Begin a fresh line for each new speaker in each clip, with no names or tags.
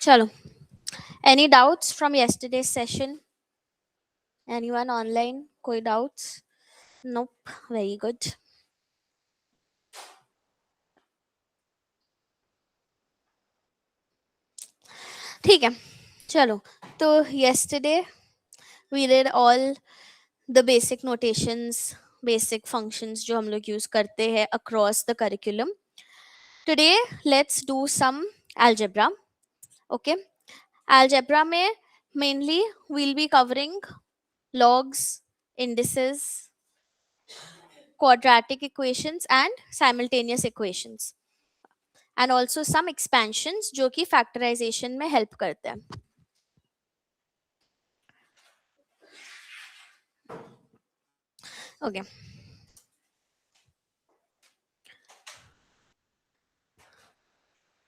चलो, any doubts from yesterday's session? Anyone online? कोई doubts? Nope. Very good. ठीक है, चलो. तो yesterday we did all the basic notations, basic functions जो हम लोग use करते हैं across the curriculum. Today let's do some algebra. Okay, algebra में mainly we'll be covering logs, indices, quadratic equations and simultaneous equations, and also some expansions जो कि factorization में help करते हैं. Okay,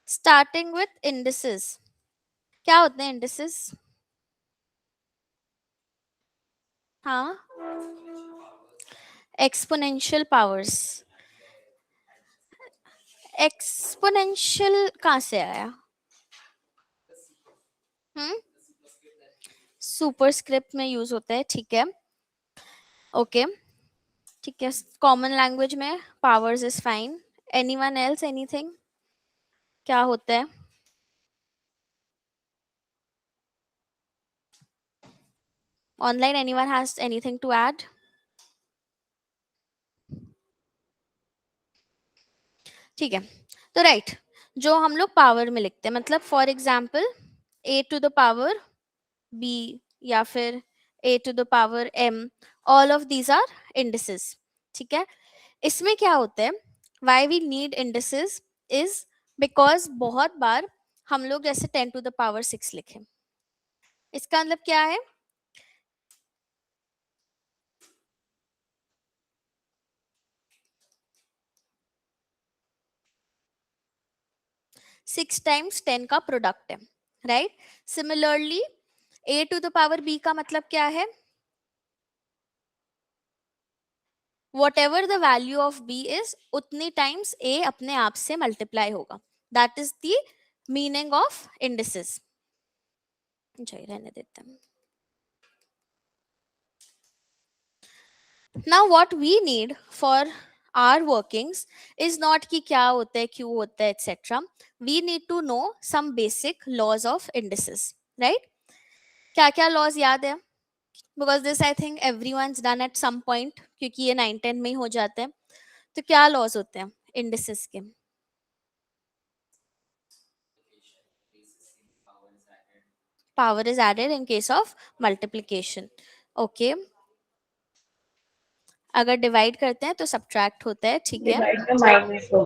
starting with indices. क्या होते हैं indices? हाँ, exponential powers. exponential कहाँ से आया? सुपरस्क्रिप्ट में यूज होता है, ठीक है. ओके, ठीक है, कॉमन लैंग्वेज में powers is fine. Anyone else, anything? क्या होता है? Online anyone has anything to add? ठीक है, तो राइट, जो हम लोग पावर में लिखते हैं, मतलब for example a to the power b या फिर a to the power m, all of these are indices. ठीक है, इसमें क्या होता है, why we need indices is because बहुत बार हम लोग जैसे 10 टू द पावर 6 लिखें, इसका मतलब क्या है? सिक्स टाइम्स 10 का प्रोडक्ट है, right. Similarly a to the power b का मतलब क्या है? Whatever the value of b is, उतनी टाइम्स a अपने आप से मल्टीप्लाई होगा. That is the meaning of indices. रहने देते हैं. Now what we need for our workings is not कि क्या होता है, क्यों होता है, etc. We need to know some basic laws of indices, right? क्या क्या laws याद है? Because this I think everyone's done at some point, क्योंकि ये 9-10 में ही हो जाते हैं. तो क्या laws होते हैं indices के? Power is added in case of multiplication. Okay. अगर डिवाइड करते हैं तो सब्ट्रैक्ट होता है, ठीक है.
डिवाइड में माइनस हो.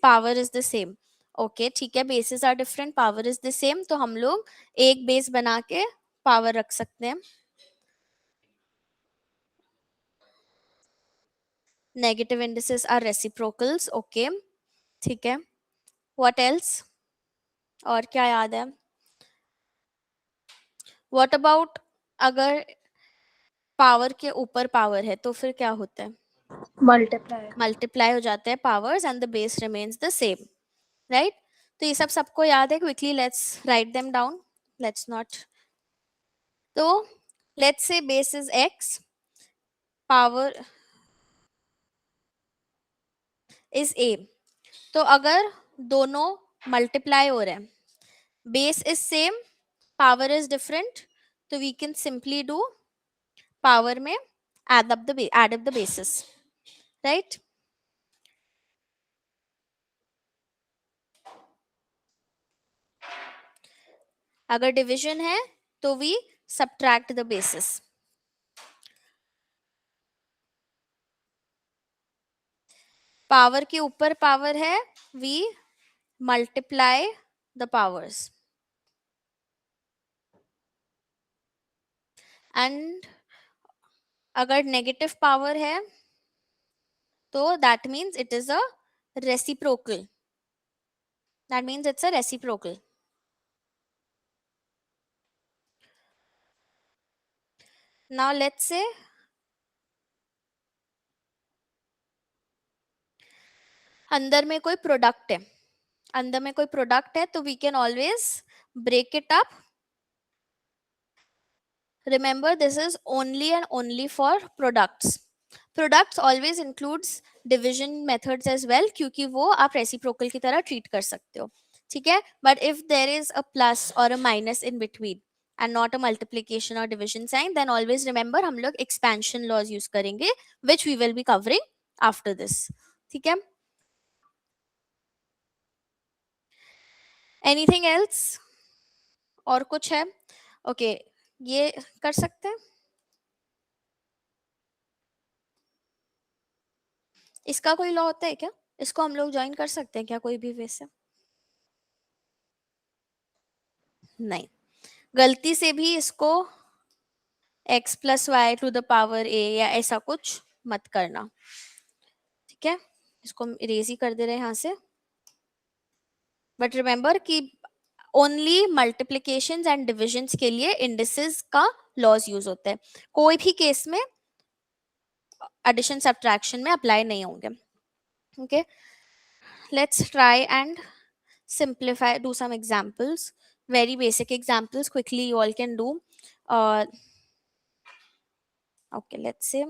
Power is the same. Okay, ठीक है, basis are different, power is the same, तो हम लोग एक बेस बना के पावर रख सकते हैं. Negative indices are reciprocals. Okay, ठीक है. What else? और क्या याद है? व्हाट अबाउट अगर पावर के ऊपर पावर है तो फिर क्या होता है?
मल्टीप्लाई.
मल्टीप्लाई हो जाते हैं powers and the base remains the same, right. तो ये सब सबको याद है. Quickly let's write them down. Let's not. तो let's say base is x, power is a. तो अगर दोनों मल्टीप्लाई हो रहे हैं, base is same, power is different, तो we can simply do power में add up the bases, right? अगर डिवीजन है तो वी subtract the bases. पावर के ऊपर पावर है, we multiply the powers. And अगर नेगेटिव पावर है तो that means it is a reciprocal. That means it's a reciprocal. Now let's say अंदर में कोई प्रोडक्ट है, अंदर में कोई प्रोडक्ट है, तो we can always break it up. Remember, this is only and only for products. Products always includes division methods as well, क्योंकि वो आप reciprocal की तरह treat कर सकते हो. ठीक है. But if there is a plus or a minus in between and not a multiplication or division sign, then always remember हम लोग expansion laws use करेंगे, which we will be covering after this. ठीक है. Anything else? और कुछ है? Okay, ये कर सकते हैं. इसका कोई लॉ होता है क्या? इसको हम लोग ज्वाइन कर सकते हैं क्या कोई भी वे से? नहीं. गलती से भी इसको x plus y to the power a या ऐसा कुछ मत करना. ठीक है. इसको हम इरेज ही कर दे रहे हैं यहाँ से. बट रिमेंबर कि ओनली मल्टीप्लीकेशन एंड डिविजन के लिए इंडिसेस का लॉज यूज होते हैं, कोई भी केस में एडिशन सब्ट्रैक्शन में अप्लाई नहीं होंगे. Okay. Let's try and simplify, do some examples, very basic examples quickly you all can do. Okay, let's say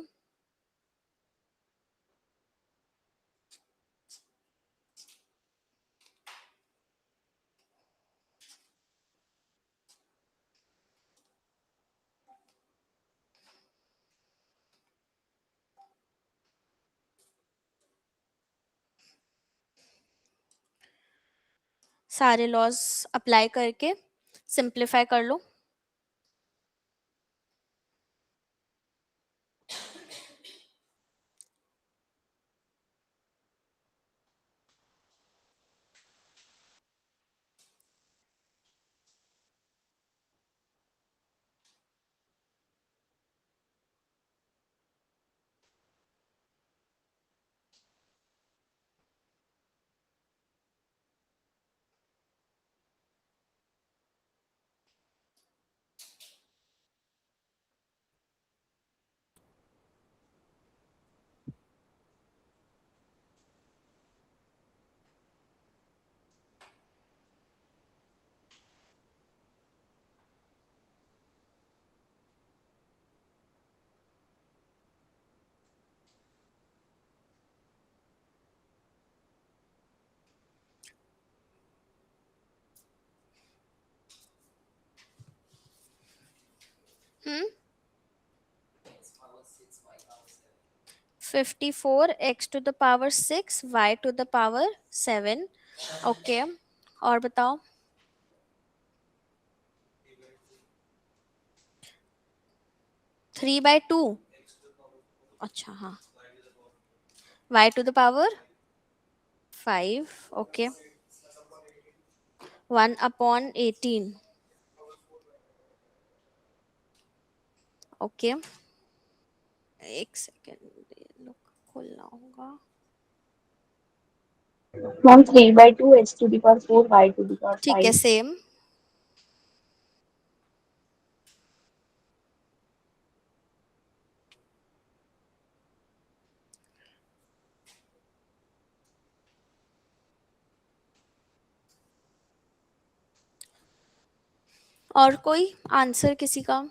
सारे लॉज अप्लाई करके सिंप्लीफाई कर लो. Hmm 54 x to the power 6 y to the power 7. Okay. और बताओ. 3/2. अच्छा हाँ. y to the power 5. Okay. 1/18. Okay. एक second खोलना होगा.
Mom, 3/2 x to the power 4 y to the power
ठीक है.
5.
सेम. और कोई आंसर किसी का?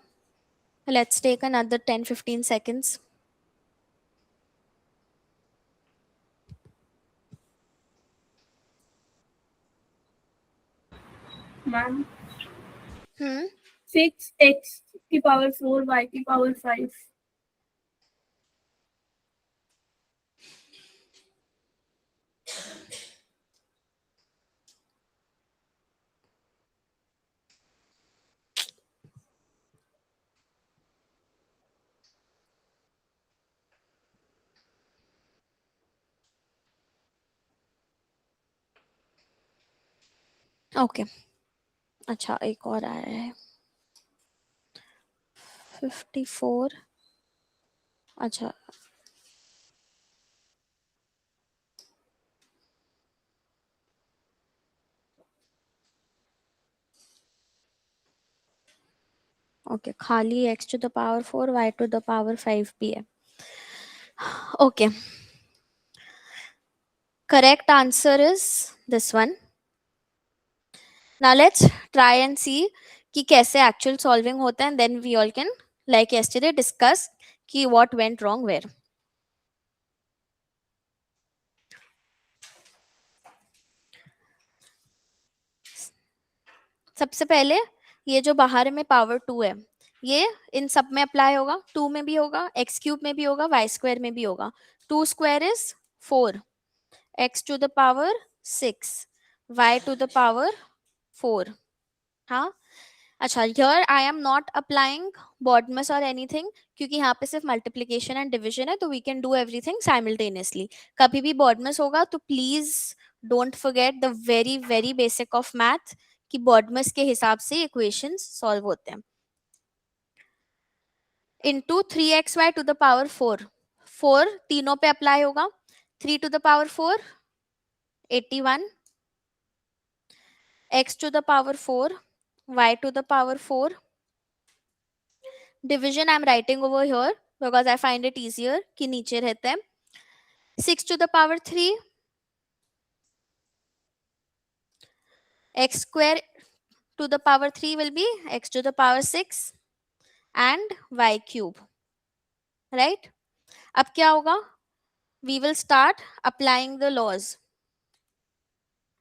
Let's take another 10-15 seconds.
Ma'am,
hmm
6x की power 4 y की power 5.
ओके. अच्छा एक और आया है. 54. अच्छा ओके. खाली x to the power 4 y to the power 5 भी है. Okay. Correct answer is this one. Now let's try and see कि कैसे actual solving होता है, and then we all can, like yesterday, discuss कि what went wrong where. सबसे पहले ये जो बाहर में पावर 2 है, ये इन सब में अप्लाई होगा, 2 में भी होगा, x क्यूब में भी होगा, y स्क्वायर में भी होगा. 2 square is 4, x to the power 6, y to the power 4. हाँ, अच्छा, here I am not applying BODMAS और एनीथिंग, क्योंकि यहाँ पे सिर्फ मल्टीप्लीकेशन एंड डिविजन है, तो we can do everything simultaneously. कभी भी बॉडमस होगा तो please don't forget the very very basic of math, कि बॉडमस के हिसाब से इक्वेशंस सॉल्व होते हैं. Into 3xy to the power 4, 4 तीनों पे अप्लाई होगा. 3 to the power 4 81, x to the power 4, y to the power 4. Division I'm writing over here because I find it easier कि नीचे रहते हैं. 6 to the power 3, x square to the power 3 will be x to the power 6 and y cube, right? अब क्या होगा? We will start applying the laws.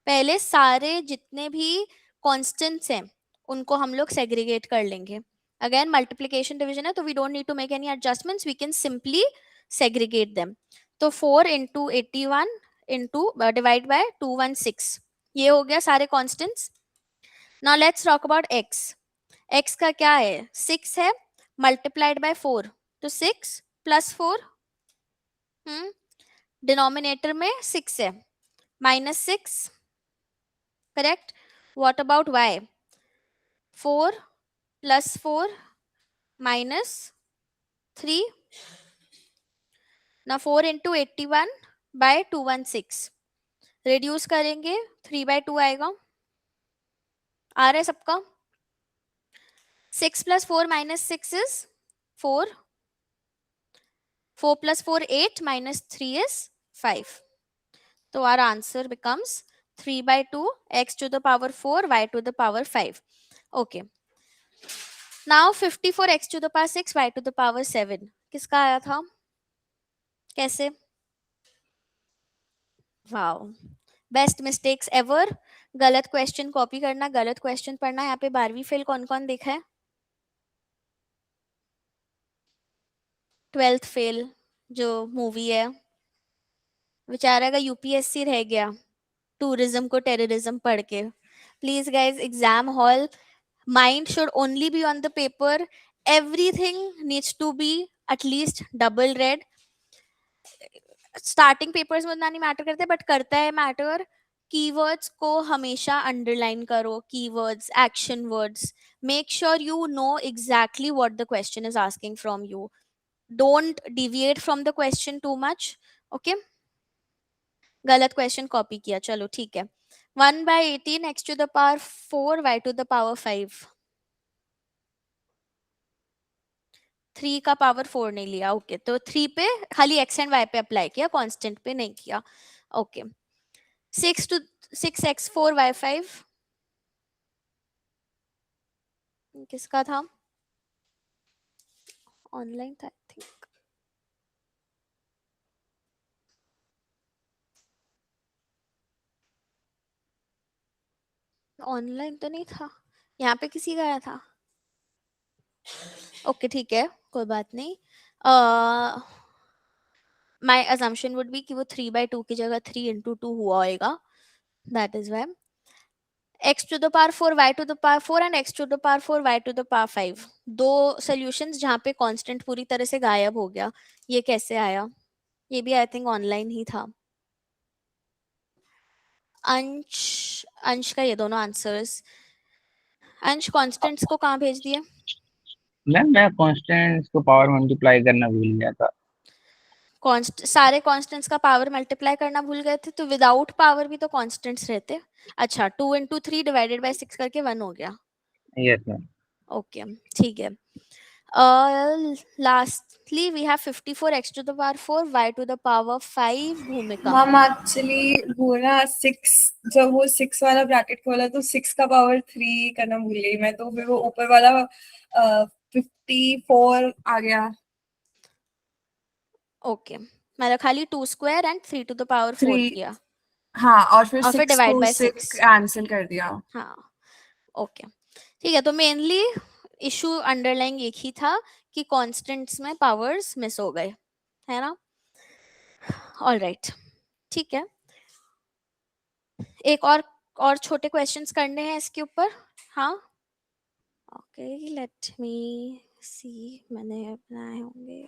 पहले सारे जितने भी constants हैं उनको हम लोग segregate कर लेंगे. Again multiplication division है, तो we don't need to make any adjustments, we can simply segregate them. तो 4 into 81 into divide by 216, ये हो गया सारे constants. Now let's talk about x. x का क्या है? 6 है multiplied by 4, तो 6 plus 4, डिनोमिनेटर में 6 है, minus 6, correct? What about y? 4 plus 4 minus 3. Now 4 into 81 by 216. Reduce करेंगे 3 by 2 आएगा. आ रहा है सबका? 6 plus 4 minus 6 is 4. 4 plus 4 8 minus 3 is 5. So our answer becomes 3 by 2 x to the power 4 y to the power 5. Okay. Now 54 x to the power 6 y to the power 7. किसका आया था? कैसे? Wow, best mistakes ever. गलत question copy करना, गलत question पढ़ना. यहाँ पे 12वीं फेल कौन कौन देखा है? 12th फेल जो मूवी है, बेचारा का यूपीएससी रह गया टूरिज्म को टेररिज्म पढ़ के. Please guys, exam hall mind should only be on the paper. Everything needs to be at least double read. Starting papers में उतना नहीं मैटर करते, बट करता है मैटर. कीवर्ड्स को हमेशा अंडरलाइन करो. Keywords, action words. Make sure you know exactly what the question is asking from you. Don't deviate from the question too much. Okay, गलत क्वेश्चन कॉपी किया, चलो ठीक है. 1/18 x to the power 4 y to the power 5. 3 का power 4 नहीं लिया. Okay, तो 3 पे खाली x एंड y पे अप्लाई किया, कांस्टेंट पे नहीं किया. ओके, 6x4 y5 किसका था? ऑनलाइन था आई थिंक. ऑनलाइन तो नहीं था, यहाँ पे किसी का आया था. ओके ठीक है, कोई बात नहीं. माय assumption would be कि वो 3/2 की जगह 3 into 2 हुआ होगा. That is why x to the power 4 y to the power 4 and x to the power 4 y to the power 5. दो सॉल्यूशंस जहाँ पे कांस्टेंट पूरी तरह से गायब हो गया. ये कैसे आया? ये भी आई थिंक ऑनलाइन ही था. अंश, अंश का ये दोनों आंसर्स. अंश कांस्टेंट्स को कहाँ भेज दिए?
मैम मैं कांस्टेंट्स को पावर मल्टीप्लाई करना भूल गया था.
सारे कांस्टेंट्स का पावर मल्टीप्लाई करना भूल गए थे, तो विदाउट पावर भी तो कांस्टेंट्स रहते. अच्छा, 2 into 3 डिवाइडेड बाय 6 करके 1 हो गया.
Yes ma'am.
ओके ठीक है. Lastly we have 54 x to the power 4 y to the power 5 भूमिका.
मैम एक्चुअली वो ना 6, जब वो 6 वाला ब्रैकेट खोला तो 6 का पावर 3 करना भूल गई मैं, तो फिर वो ऊपर वाला 54 आ गया.
ओके मैंने खाली 2 square and 3 to the power 4
3
किया
हाँ, और फिर
और फिर
6
डिवाइड
को
बाय
6
6.
कैंसिल कर दिया.
हाँ ओके ठीक है. तो मेनली इशू अंडरलाइंग एक ही था कि कॉन्स्टेंट्स में पावर्स मिस हो गए, है ना. ऑल राइट ठीक है. एक और छोटे क्वेश्चंस करने हैं इसके ऊपर. हाँ ओके लेट मी सी मैंने बनाए होंगे.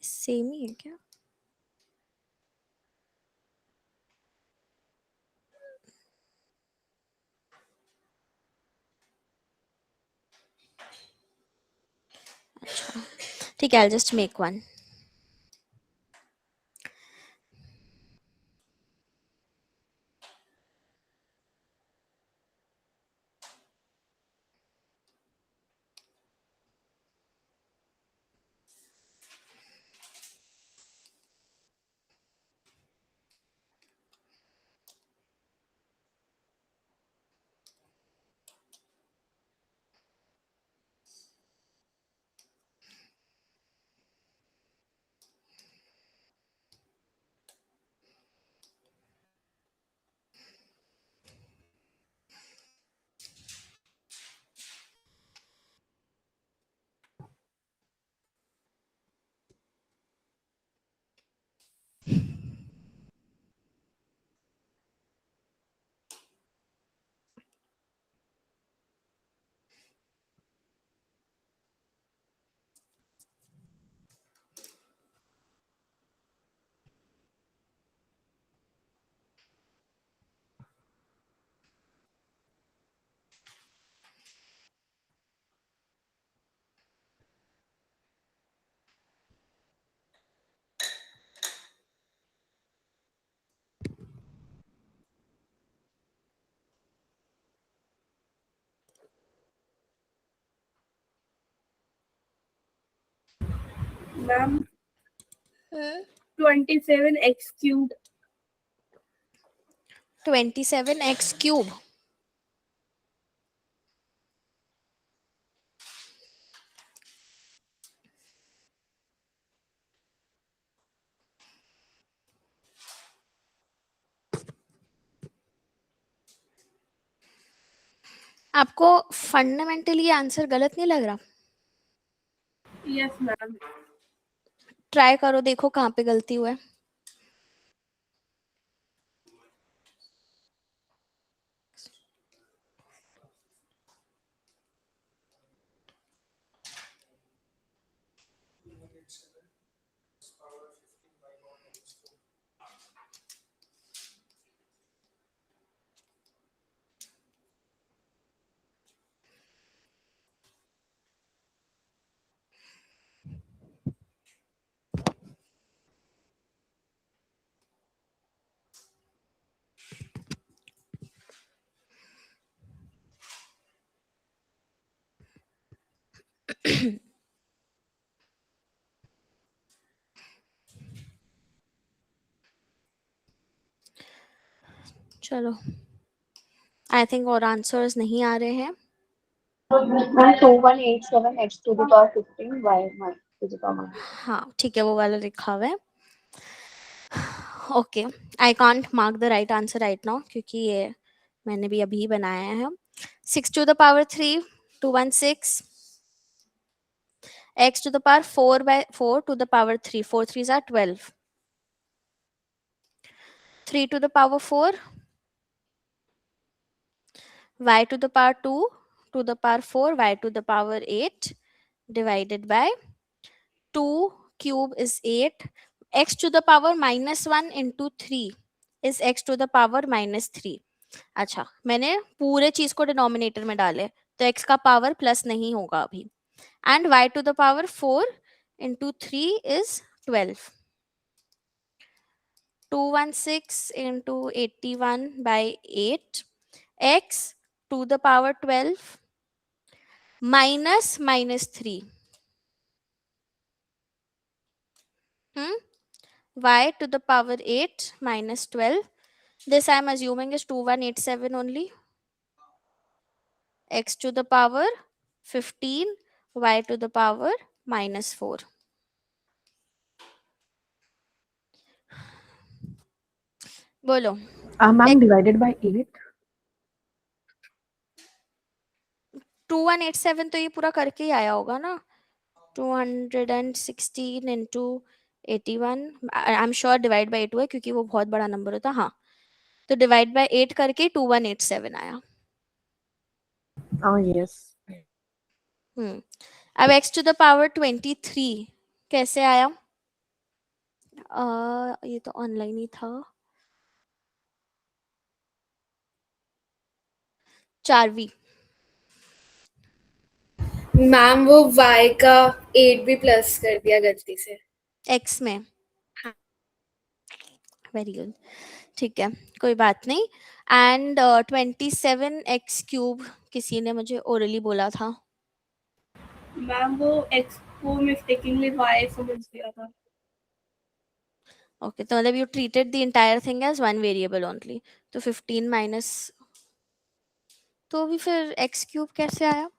सेम ही है क्या. अच्छा ठीक है. I just make one.
Ma'am 27x cube.
27x cube. आपको फंडामेंटली आंसर गलत नहीं लग रहा.
Yes ma'am.
ट्राई करो देखो कहाँ पे गलती हुआ है. चलो आई थिंक और आंसर्स नहीं आ रहे हैं.
2187x to the power 15 y to the power 9.
हाँ ठीक है वो वाला लिखा हुआ है. Okay I can't mark the right answer right now क्योंकि ये मैंने भी अभी बनाया है. 6 to the power 3 216 x to the power 4 by 4 to the power 3 4 3s are 12 3 to the power 4 y to the power 2 to the power 4 y to the power 8 divided by 2 cube is 8 x to the power -1 into 3 is x to the power -3. अच्छा मैंने पूरे चीज को denominator में डाले तो x का power plus नहीं होगा अभी. and y to the power 4 into 3 is 12. 216 into 81 by 8, x to the power 12 minus 3. Y to the power 8 minus 12. This I am assuming is 2187 only. X to the power 15, y to the power minus 4. बोलो.
Ma'am, divided by 8.
2187 तो ये पूरा करके ही आया होगा ना. 216 into 81. I am sure divide by 8 हुआ है क्योंकि वो बहुत बड़ा नंबर होता. हाँ, तो डिवाइड बाय 8 करके 2187 आया.
Yes.
अब x to the power 23 कैसे आया? ये तो ऑनलाइन ही था. 4v.
मैम वो y का 8 भी प्लस कर दिया गलती से.
x में. Very good. ठीक है, कोई बात नहीं. एंड 27x क्यूब किसी ने मुझे ओरली बोला था.
मैम वो x को मिस्टेकिंगली y समझ लिया था.
ओके, तो मतलब you treated the entire thing as one variable only. तो 15 माइनस, तो भी फिर x क्यूब कैसे आया?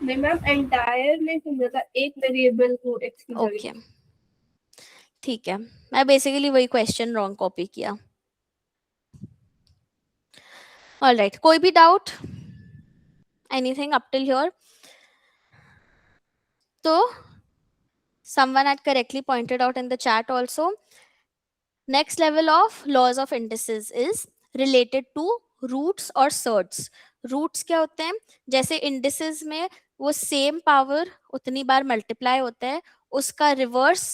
नहीं मैम, एंटायर नहीं समझा था, एक वेरिएबल को x की
ओके,
जगह.
ठीक है. मैं बेसिकली वही क्वेश्चन रॉन्ग कॉपी किया. ऑलराइट, कोई भी doubt? Anything up till here? तो someone had correctly pointed out in the chat also. Next level of laws of indices is related to roots or surds. Roots क्या होते हैं? जैसे indices में वो same power उतनी बार multiply होता है, उसका reverse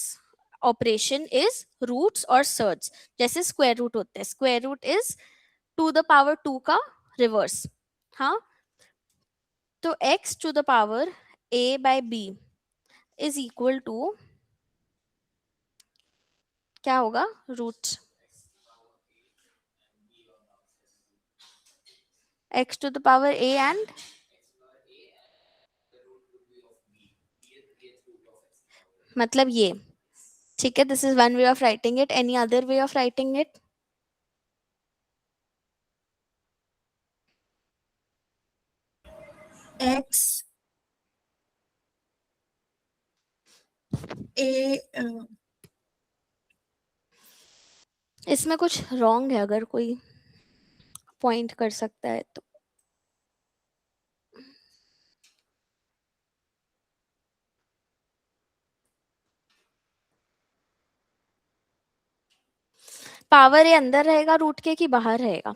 operation is roots or surds. जैसे square root होते हैं, square root is to the power 2 का reverse. हाँ, तो x to the power a by b is equal to क्या होगा? Root x to the power a and मतलब ये. ठीक है, this is one way of writing it. Any other way of writing it?
x a
इसमें कुछ wrong है, अगर कोई पॉइंट कर सकता है तो. पावर ये अंदर रहेगा रूट के कि बाहर रहेगा?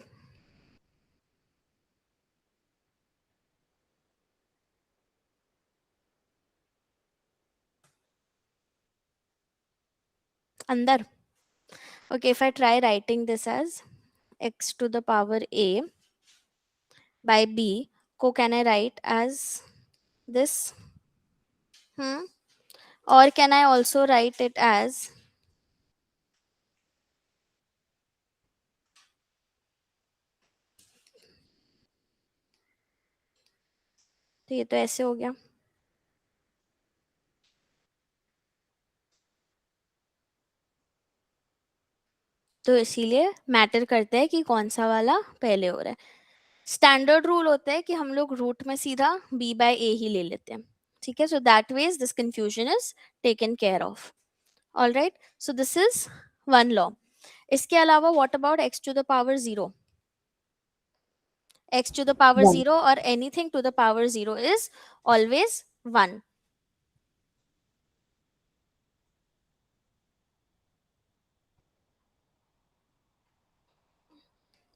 अंदर. Okay, if I try writing this as x to the power a by b को can I write as this? और can I also write it as तो ये तो ऐसे हो गया. तो इसीलिए मैटर करता है कि कौन सा वाला पहले हो रहा है. स्टैंडर्ड रूल होता है कि हम लोग रूट में सीधा b बाय a ही ले लेते हैं. ठीक है, so that ways this confusion is taken care of. All right, so this is one law. इसके अलावा what about x to the power 0? x to the power 0 or anything to the power 0 is always 1.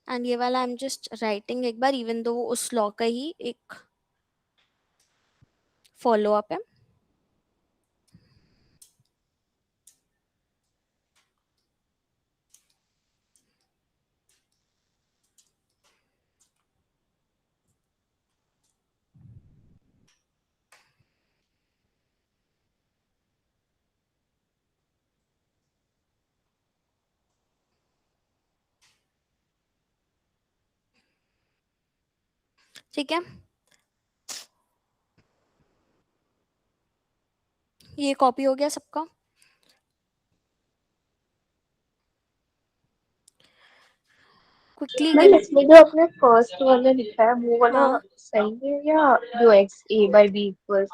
And ये वाला I am just writing एक बार, even though उस law का ही एक follow up है. ठीक है, ये कॉपी हो गया सबका। Quickly
ma'am
give.
इसमें जो आपने फर्स्ट वाला लिखा है वो वाला
हाँ,
सही है या जो x a by b equals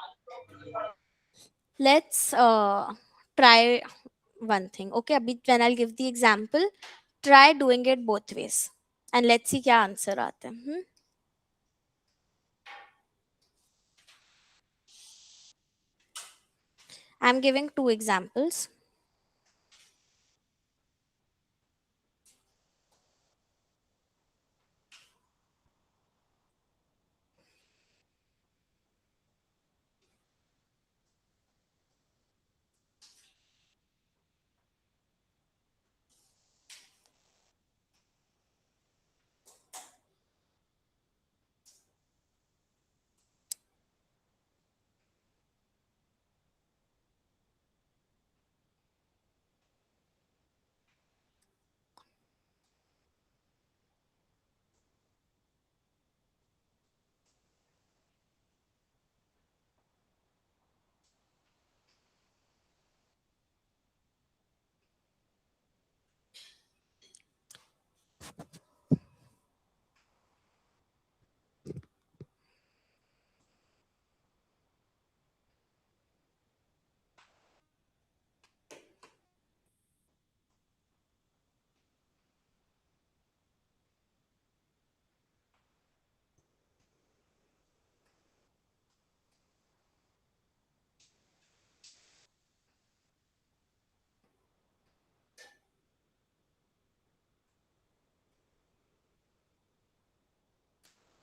let's try one thing. Okay, अभी when I'll give the example, try doing it both ways and let's see क्या आंसर आते हैं। I'm giving two examples.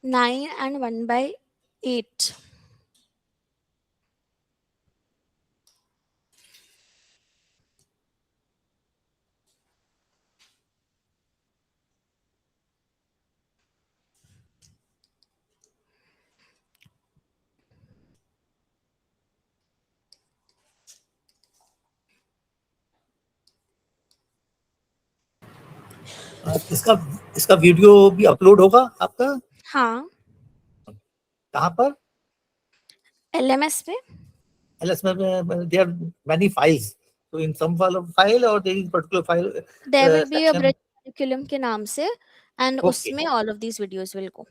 Nine and 1/8.
इसका इसका वीडियो भी upload होगा आपका
हाँ,
कहाँ पर?
LMS पे।
LS में there are many files. So in some file or there is particular file
There will be a
section.
bridge curriculum के नाम से and
Okay.
उसमें all of these videos will go.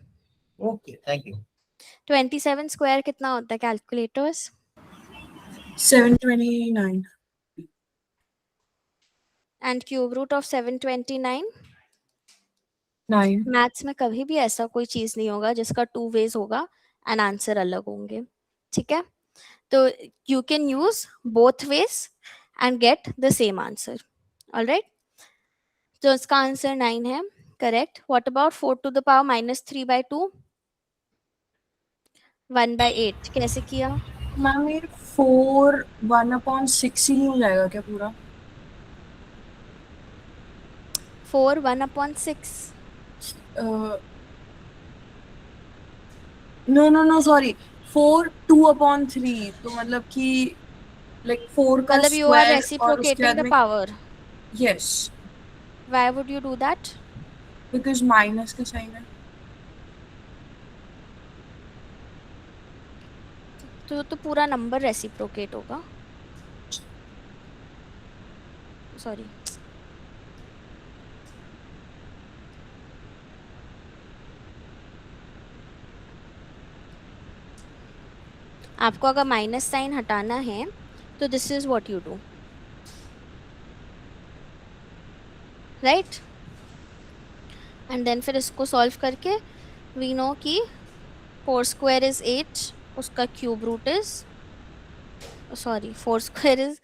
Okay, thank you.
27 square कितना होता है calculators?
729.
And cube root of 729?
9.
Maths में कभी भी ऐसा कोई चीज नहीं होगा जिसका टू वेज होगा एंड आंसर अलग होंगे। ठीक है, तो you can use both ways and get the same answer. Alright, तो इसका आंसर 9 है, correct. What about 4 to the power -3/2? 1/8 कैसे किया?
मैम ये 4 1/6 ही नहीं हो जाएगा क्या पूरा?
4 1/6।
नो सॉरी 4 2/3 तो मतलब कि लाइक 4 का
मतलब यू आर
स्क्वायर और उसके
रेसिप्रोकेटिंग
बाद
द
में
power.
Yes
why would you do that?
Because minus का साइन है।
तो पूरा नंबर रेसिप्रोकेट होगा। सॉरी, आपको अगर माइनस साइन हटाना है तो this is what you do, right. And then फिर इसको सॉल्व करके वी नो कि 4 स्क्वायर इज 8, उसका cube root is, sorry 4 square is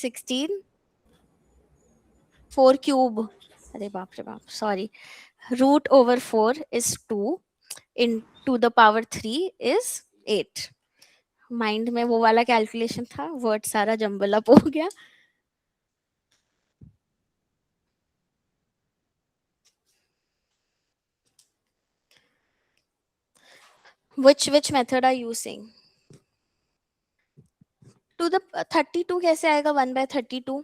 16, 4 cube, अरे बाप रे बाप, sorry, root over 4 is 2 into the power 3 is 8। Mind में वो वाला कैलकुलेशन था, वर्ड सारा जंबल अप हो गया। which method are you using? To the 32 कैसे आएगा 1/32?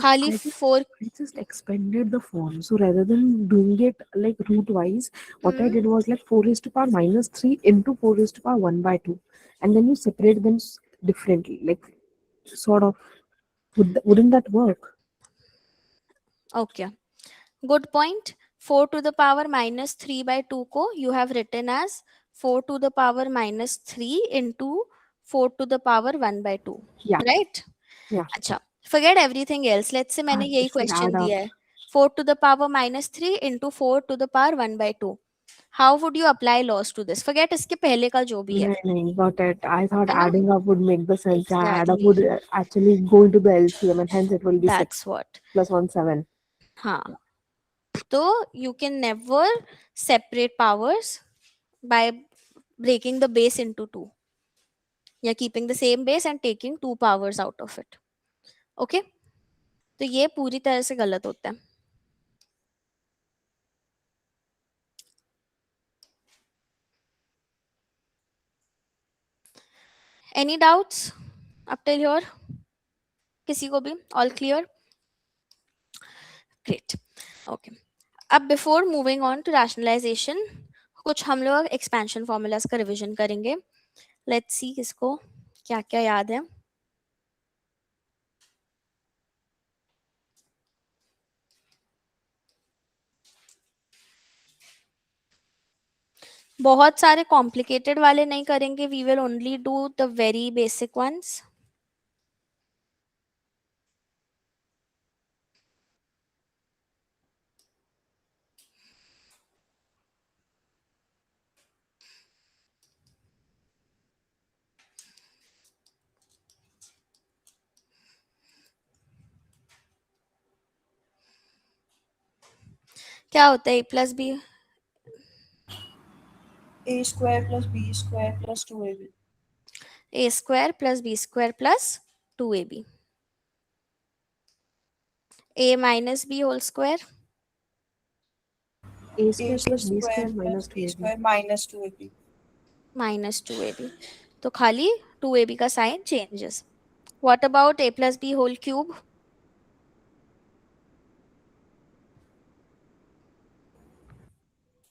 खाली
I just
4
I just expanded the form. So rather than doing it like root wise, what I did was like 4 raised to power minus 3 into 4 raised to power 1 by 2. And then you separate them differently. Like sort of wouldn't that work?
Okay, good point. 4 to the power minus 3 by 2 को you have written as 4 to the power minus 3 into 4 to the power 1 by 2,
Yeah.
right?
Yeah.
अच्छा, forget everything else. Let's say मैंने यही
Just like
question
add up.
दिया है 4 to the power minus 3 into 4 to the power 1 by 2. How would you apply laws to this? Forget इसके पहले का जो भी है,
No, got it. I thought
है ना?
adding up would make the sense. Yeah, add up
Exactly.
would actually go into the LCM and hence it will be 6
That's what.
plus 1, 7.
हाँ, तो you can never separate powers by breaking the base into 2 या keeping the same base and taking 2 powers out of it. Okay? तो ये पूरी तरह से गलत होता है. Any doubts up till here? किसी को भी? All clear? Great. Okay. अब before moving on to rationalization, कुछ हम लोग expansion formulas का revision करेंगे. Let's see किसको क्या क्या याद है. बहुत सारे complicated वाले नहीं करेंगे. We will only do the very basic ones. क्या होता है a plus b?
A square plus B square plus 2AB.
A square plus b square plus 2ab. A minus b whole square.
A
A
square plus B
square
square minus
plus B
2AB.
square minus 2AB.
Minus 2ab. तो खाली 2ab का sign changes. What about a plus b whole cube?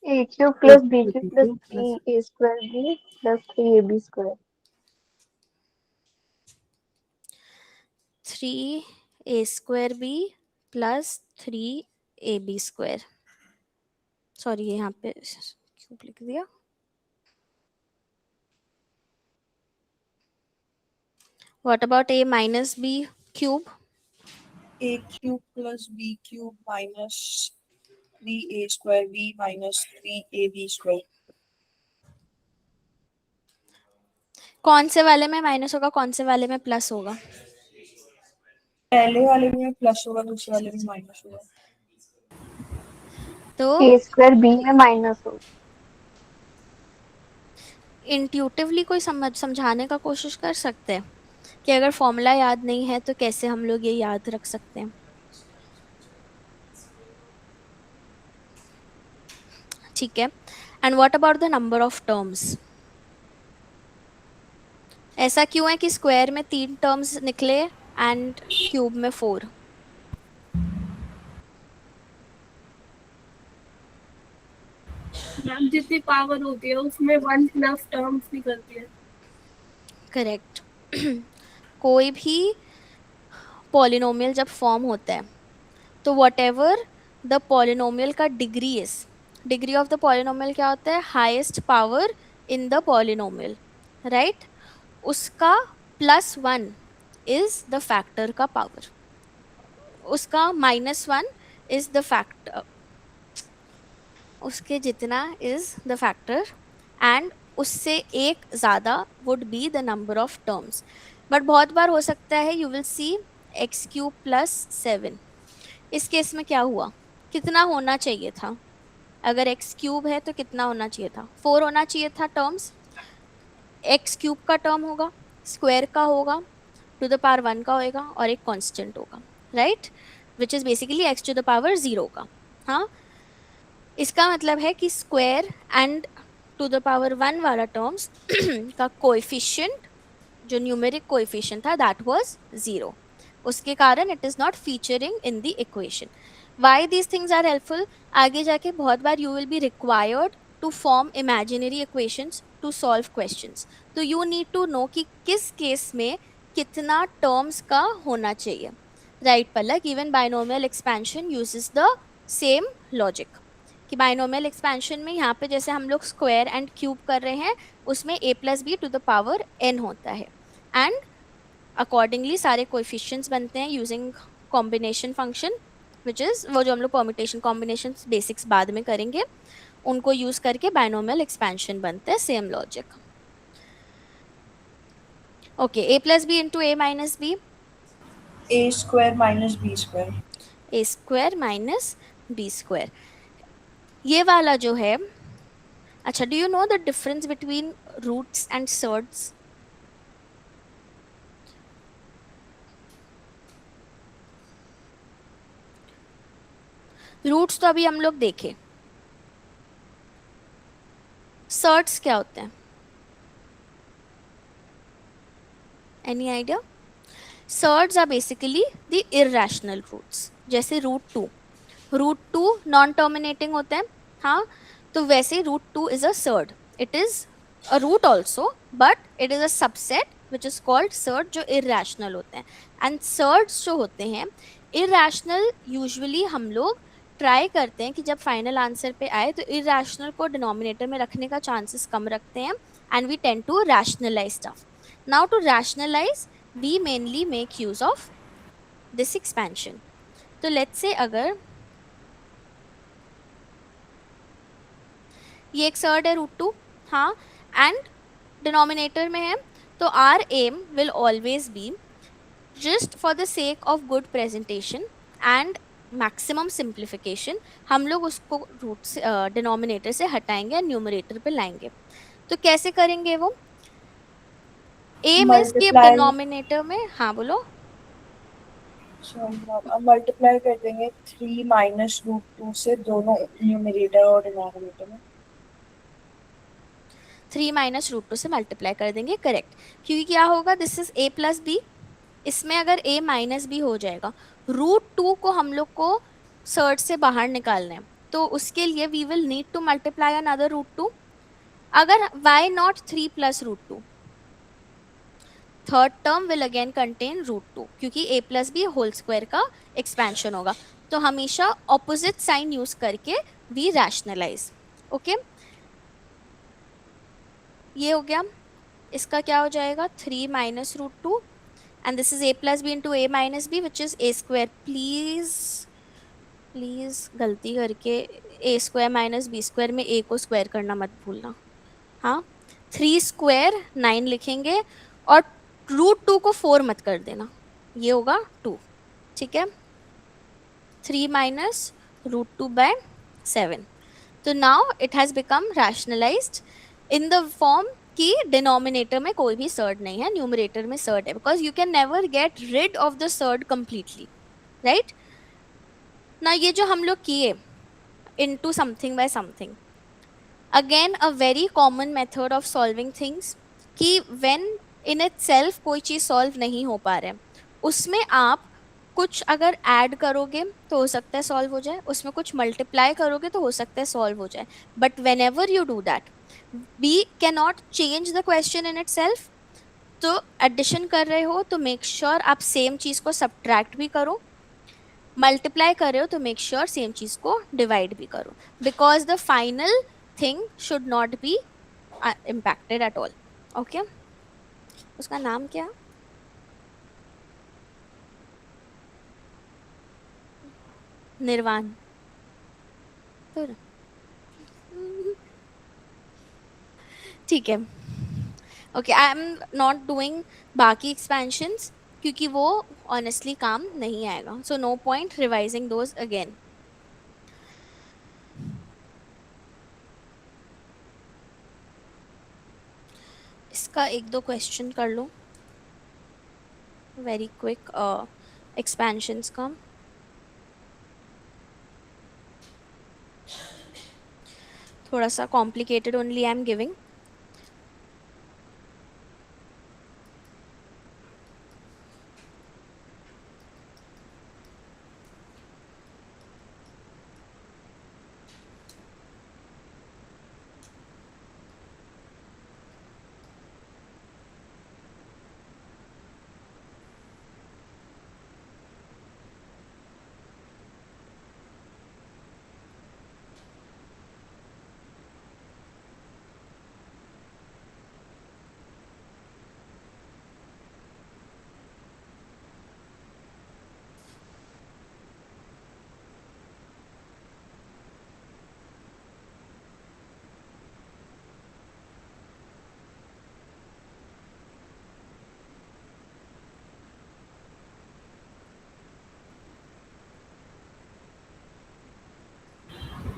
A cube plus B
Plus
cube
B
plus
cube plus
3A square B plus 3AB square.
3a square b plus 3ab square. Sorry यहाँ पे cube लिख दिया. What about a minus b cube?
A cube plus B cube minus 3A square B minus 3AB square.
कौन से वाले में minus होगा, कौन से वाले में प्लस होगा?
पहले वाले में प्लस होगा, दूसरे वाले में माइनस होगा.
तो
A square B में माइनस होगा.
इंट्यूटिवली कोई समझाने का कोशिश कर सकते हैं कि अगर फॉर्मूला याद नहीं है तो कैसे हम लोग ये याद रख सकते हैं. ठीक है. And what about the number of terms? ऐसा क्यों है कि स्क्वायर में 3 टर्म्स निकले एंड क्यूब में 4?
मैम जितनी पावर होती है उसमें 1 प्लस टर्म्स निकलती है.
करेक्ट. कोई भी पॉलिनोमियल जब फॉर्म होता है तो व्हाटएवर द पॉलिनोमियल का degree is, degree of the polynomial क्या होता है? Highest power in the polynomial, right? उसका +1 इज द फैक्टर का पावर, उसका -1 इज द फैक्टर, उसके जितना इज द फैक्टर एंड उससे एक ज़्यादा would be the number of terms. But बहुत बार हो सकता है यू विल सी x³ + 7. इस केस में क्या हुआ? कितना होना चाहिए था? अगर x³ है तो कितना होना चाहिए था? 4 होना चाहिए था टर्म्स. x³ का टर्म होगा, स्क्वायर का होगा, टू द पावर 1 का होएगा और एक कांस्टेंट होगा, right? Which is basically x to the power 0 का. हाँ, इसका मतलब है कि square and to the power 1 वाला टर्म्स का कोएफिशिएंट, जो न्यूमेरिक कोएफिशिएंट था, दैट वाज 0. उसके कारण it is not featuring in the equation. Why these things are helpful? आगे जाके बहुत बार you will be required to form imaginary equations to solve questions. तो यू नीड टू नो कि किस केस में कितना टर्म्स का होना चाहिए. Right Palak, even binomial expansion uses the same logic कि बाइनोमियल एक्सपेंशन में यहाँ पे जैसे हम लोग स्क्वायर एंड क्यूब कर रहे हैं उसमें a plus b to the power n होता है एंड अकॉर्डिंगली सारे कोएफिशिएंट्स बनते हैं using combination function which is वो जो हम लोग परम्यूटेशन कॉम्बिनेशन बेसिक्स बाद में करेंगे उनको यूज करके बाइनोमियल एक्सपेंशन बनते हैं. Same logic. Okay, a plus b into a minus b,
a square minus b square.
a square minus b square. ये वाला जो है, अच्छा, do you know the difference between roots and surds? Roots तो अभी हम लोग देखे, सर्ड्स क्या होते हैं? Any idea? Surds are basically the irrational roots. जैसे रूट टू नॉन टर्मिनेटिंग होते हैं, हाँ, तो वैसे root two is a surd. It is a root also but it is a subset which is called surd जो irrational होते हैं. And surds जो होते हैं इररेशनल, यूजुअली हम लोग ट्राई करते हैं कि जब फाइनल आंसर पे आए तो इररेशनल को डिनोमिनेटर में रखने का चांसेस कम रखते हैं and we tend to rationalise stuff. Now to rationalise we mainly make use of this expansion. तो let's say अगर ये एक सर्ड है रूट टू, हाँ, एंड डिनोमिनेटर में है, तो R M will always be just for the sake of good presentation and maximum simplification हम लोग उसको रूट से डिनोमिनेटर से हटाएंगे और न्यूमरेटर पे लाएंगे. तो कैसे करेंगे वो? एम इज कि
Multiply.
डिनोमिनेटर में, हाँ बोलो.
अब मल्टीप्लाई कर देंगे 3 माइनस रूट 2 से दोनों न्यूमरेटर और डिनोमिनेटर में.
3 माइनस रूट 2 से मल्टीप्लाई कर देंगे, करेक्ट. क्योंकि क्या होगा, this is a plus b, इसमें अगर a माइनस बी हो जाएगा, रूट 2 को हम लोग को सर्ड से बाहर निकालना है, तो उसके लिए we will need to multiply another root 2. अगर why not 3 plus root 2, third term will again contain root 2 क्योंकि a plus b whole square का एक्सपेंशन होगा. तो हमेशा ऑपोजिट साइन यूज करके वी रैशनलाइज. ओके, ये हो गया. इसका क्या हो जाएगा? 3 minus root 2 and this is a plus b into a minus b which is a square. Please गलती करके a square minus b square में a को स्क्वायर करना मत भूलना. हाँ, 3 स्क्वायर 9 लिखेंगे और रूट 2 को 4 मत कर देना, ये होगा 2. ठीक है, 3 माइनस रूट 2 बाय 7. तो now it has become rationalised in the form कि डिनोमिनेटर में कोई भी सर्ड नहीं है, न्यूमरेटर में सर्ड है, because you can never get rid of the surd completely. Right ना, ये जो हम लोग किए into something by something, again a very common method of solving things कि व्हेन इन इटसेल्फ कोई चीज़ सॉल्व नहीं हो पा रहा है, उसमें आप कुछ अगर ऐड करोगे तो हो सकता है सॉल्व हो जाए, उसमें कुछ मल्टीप्लाई करोगे तो हो सकता है सॉल्व हो जाए. But whenever you do that we can not change the question in itself. तो एडिशन कर रहे हो तो मेक श्योर आप सेम चीज़ को सब्ट्रैक्ट भी करो, मल्टीप्लाई कर रहे हो तो मेक श्योर सेम चीज़ को डिवाइड भी करो, because the final thing should not be impacted at all. Okay, उसका नाम क्या? निर्वाण. ठीक है. Okay, I am not doing बाकी एक्सपेंशंस क्योंकि वो ऑनेस्टली काम नहीं आएगा. So no point revising those again. इसका एक दो क्वेश्चन कर लो वेरी क्विक एक्सपेंशंस का. थोड़ा सा complicated only I am giving.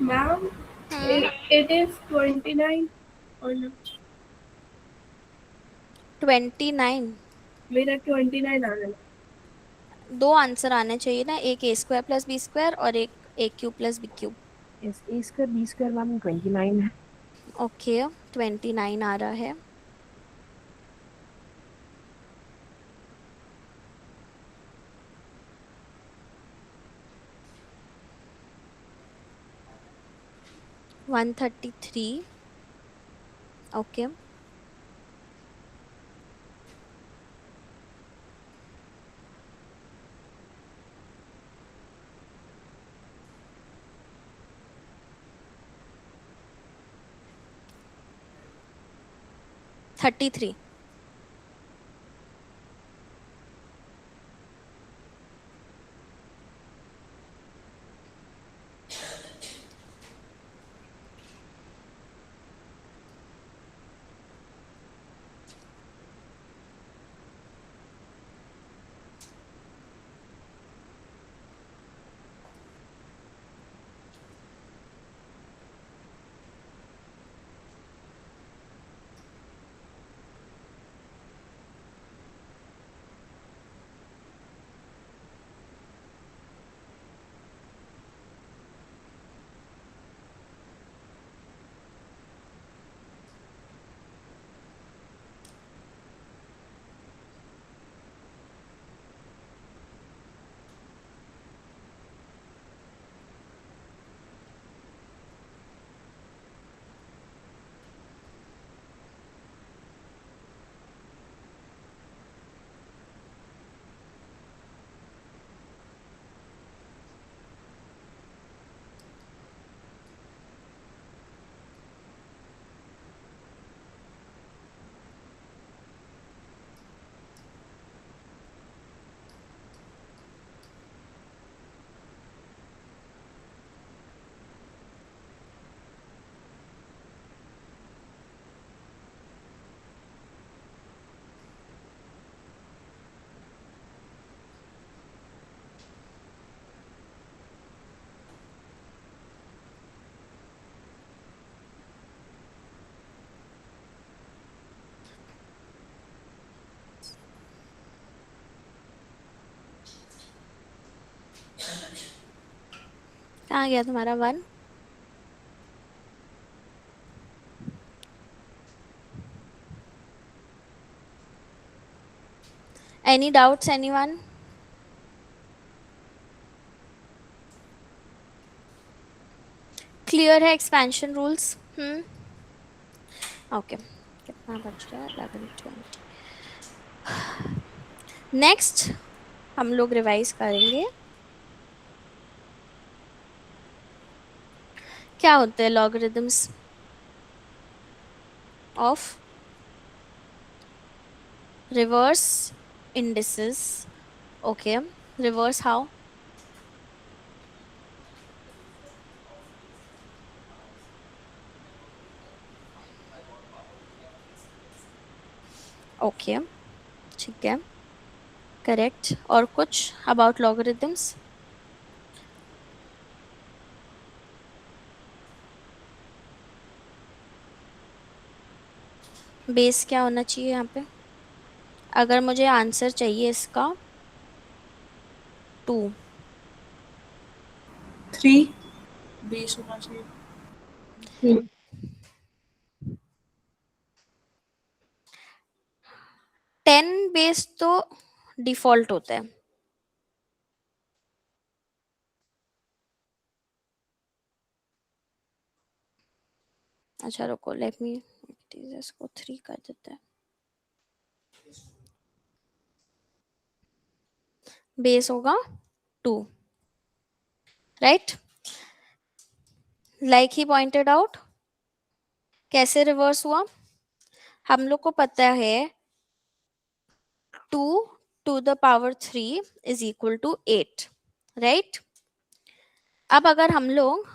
Ma'am, it is 29 or no?
29
मेरा 29 आ रहा है.
दो आंसर आने चाहिए ना, एक A square plus B square और एक A cube plus B cube.
Yes, a square b square ma'am 29 है.
ओके 29 आ रहा है. वन 133. Okay thirty three. कहाँ गया तुम्हारा one? Any doubts anyone? Clear है एक्सपेंशन रूल्स? ओके कितना बच रहा है? 11 20. नेक्स्ट हम लोग रिवाइज करेंगे क्या होते हैं logarithms of reverse indices. Okay reverse how? Okay ठीक है करेक्ट. और कुछ अबाउट लॉगरिदम्स? बेस क्या होना चाहिए यहाँ पे अगर मुझे आंसर चाहिए इसका? 2.
3 बेस होना चाहिए.
10 बेस तो डिफॉल्ट होता है. अच्छा रुको लेट मी इसको 3 कर देते हैं. बेस होगा 2 right. Like he pointed out. कैसे रिवर्स हुआ? हम लोग को पता है 2 to the power 3 is equal to 8 right. अब अगर हम लोग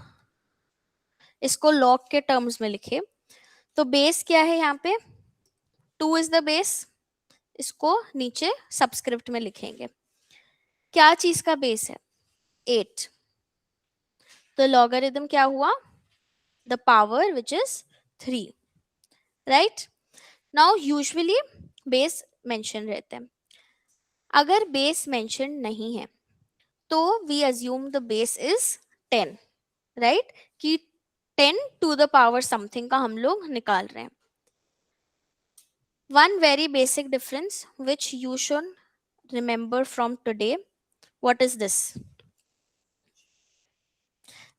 इसको लॉग के टर्म्स में लिखे तो बेस क्या है यहाँ पे? 2 इज द बेस. इसको नीचे सबस्क्रिप्ट में लिखेंगे. क्या चीज का बेस है? 8. तो लॉगरिथम क्या हुआ, the power which is 3, right. Now usually base mention रहते हैं. अगर बेस मेंशन नहीं है तो we assume the base is 10, right, कि 10 टू द पावर समथिंग का हम लोग निकाल रहे हैं. One very basic difference which you should remember from today, what is this?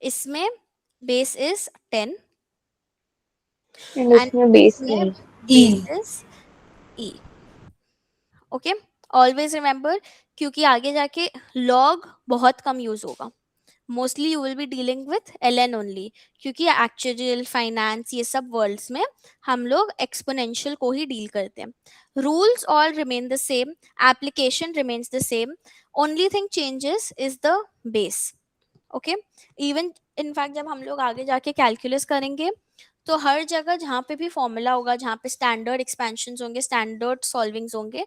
इसमें base is 10
And
and
इसमें base
इसमें
नहीं.
base is e. Okay, always remember, क्योंकि आगे जाके log बहुत कम यूज होगा. Mostly you will be dealing with ln only, क्योंकि एक्चुअल फाइनेंस ये सब वर्ल्ड्स में हम लोग एक्सपोनेंशियल को ही डील करते हैं. Rules all remain the same, application remains the same, only thing changes is the base. Okay, even in fact जब हम लोग आगे जाके कैलकुलस करेंगे तो हर जगह जहाँ पे भी फॉर्मूला होगा, जहाँ पे स्टैंडर्ड एक्सपेंशन होंगे, स्टैंडर्ड सॉल्विंग्स होंगे,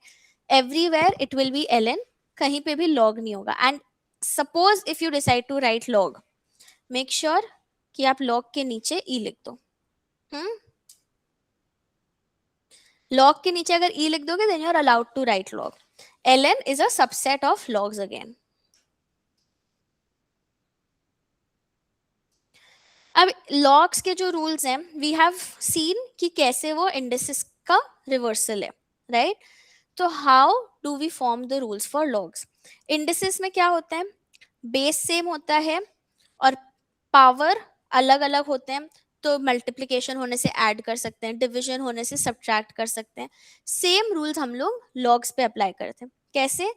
everywhere it will be ln, कहीं पे भी log नहीं होगा. And suppose if you decide to write log, make sure कि आप log के नीचे e लिख दो. log के नीचे अगर e लिख दोगे then you are allowed to write log. ln is a subset of logs again. अब logs के जो rules हैं we have seen कि कैसे वो indices का reversal है, right? तो how do we form the rules for logs? indices में क्या होता है, बेस सेम होता है और पावर अलग अलग होते हैं. तो मल्टीप्लिकेशन होने से ऐड कर सकते हैं, डिवीजन होने से सब्ट्रैक्ट कर सकते हैं. सेम रूल्स हम लोग लॉग्स पे अप्लाई करते हैं. कैसे,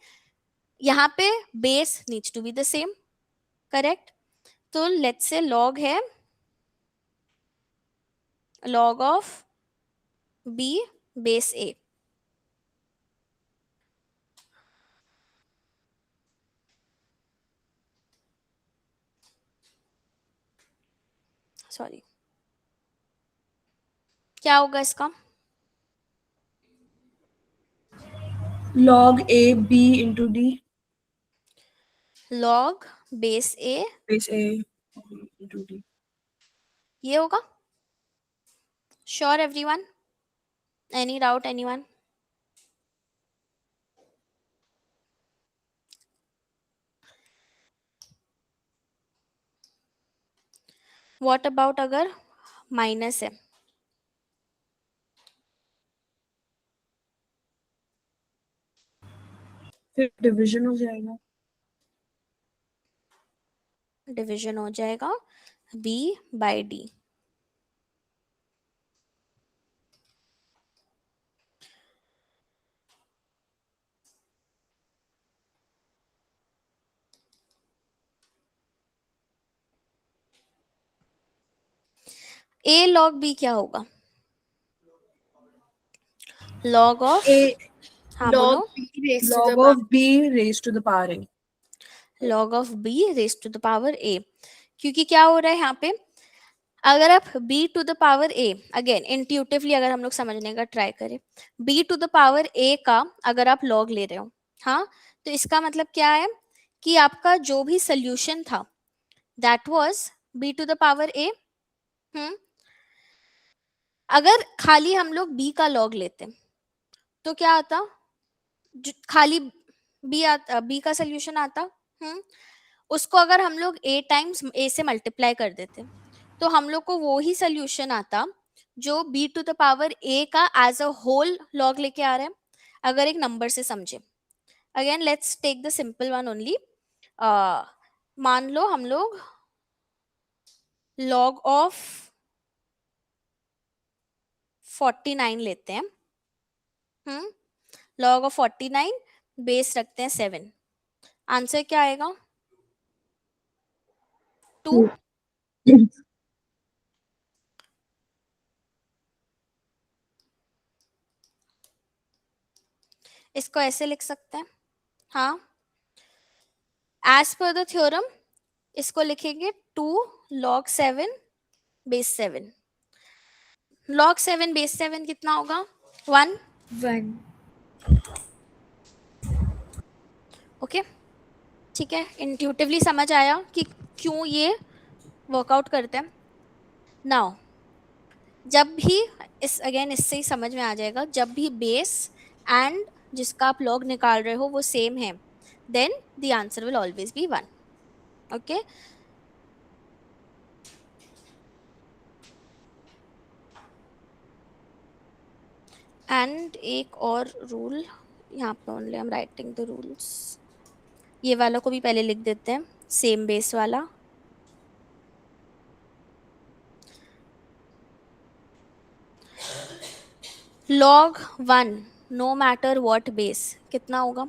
यहाँ पे base needs to be the same, correct. तो लेट्स से लॉग है log of b base a. Sorry, क्या होगा इसका,
log a b into d
log base a
base a into d.
ये होगा. Sure everyone, any doubt anyone? What about अगर minus है,
फिर डिवीजन हो जाएगा.
डिवीजन हो जाएगा b by d. a log b क्या होगा, log ऑफ
a
हाँ बोलो,
log b raised to
log
the
of b raised to the power a.
log of b raise to the power a. क्योंकि क्या हो रहा है यहाँ पे, अगर आप b to the power a, again intuitively अगर हम लोग समझने का ट्राई करें, b to the power a का अगर आप log ले रहे हो, हाँ, तो इसका मतलब क्या है कि आपका जो भी सोल्यूशन था that was b to the power a. अगर खाली हम लोग b का log लेते तो क्या आता, खाली b का सोल्यूशन आता. उसको अगर हम लोग a टाइम्स a से मल्टीप्लाई कर देते तो हम लोग को वो ही सोल्यूशन आता जो b to the power a का एज अ होल log लेके आ रहा है. अगर एक नंबर से समझे, again let's take the simple one only. मान लो हम लोग log ऑफ 49 लेते हैं. log ऑफ 49 बेस रखते हैं 7. आंसर क्या आएगा, 2. इसको ऐसे लिख सकते हैं, हाँ, एज पर द थ्योरम इसको लिखेंगे 2 log 7 बेस 7. log 7 बेस 7 कितना होगा, 1.
1.
ओके, ठीक है, इंट्यूटिवली समझ आया कि क्यों ये वर्कआउट करते हैं नाउ। जब भी इससे ही समझ में आ जाएगा, जब भी बेस एंड जिसका आप लॉग निकाल रहे हो वो सेम है, then the answer will always be 1. Okay, and एक और रूल यहाँ पे, only I am writing the rules, ये वाला को भी पहले लिख देते हैं, सेम बेस वाला. log 1 no matter what base कितना होगा?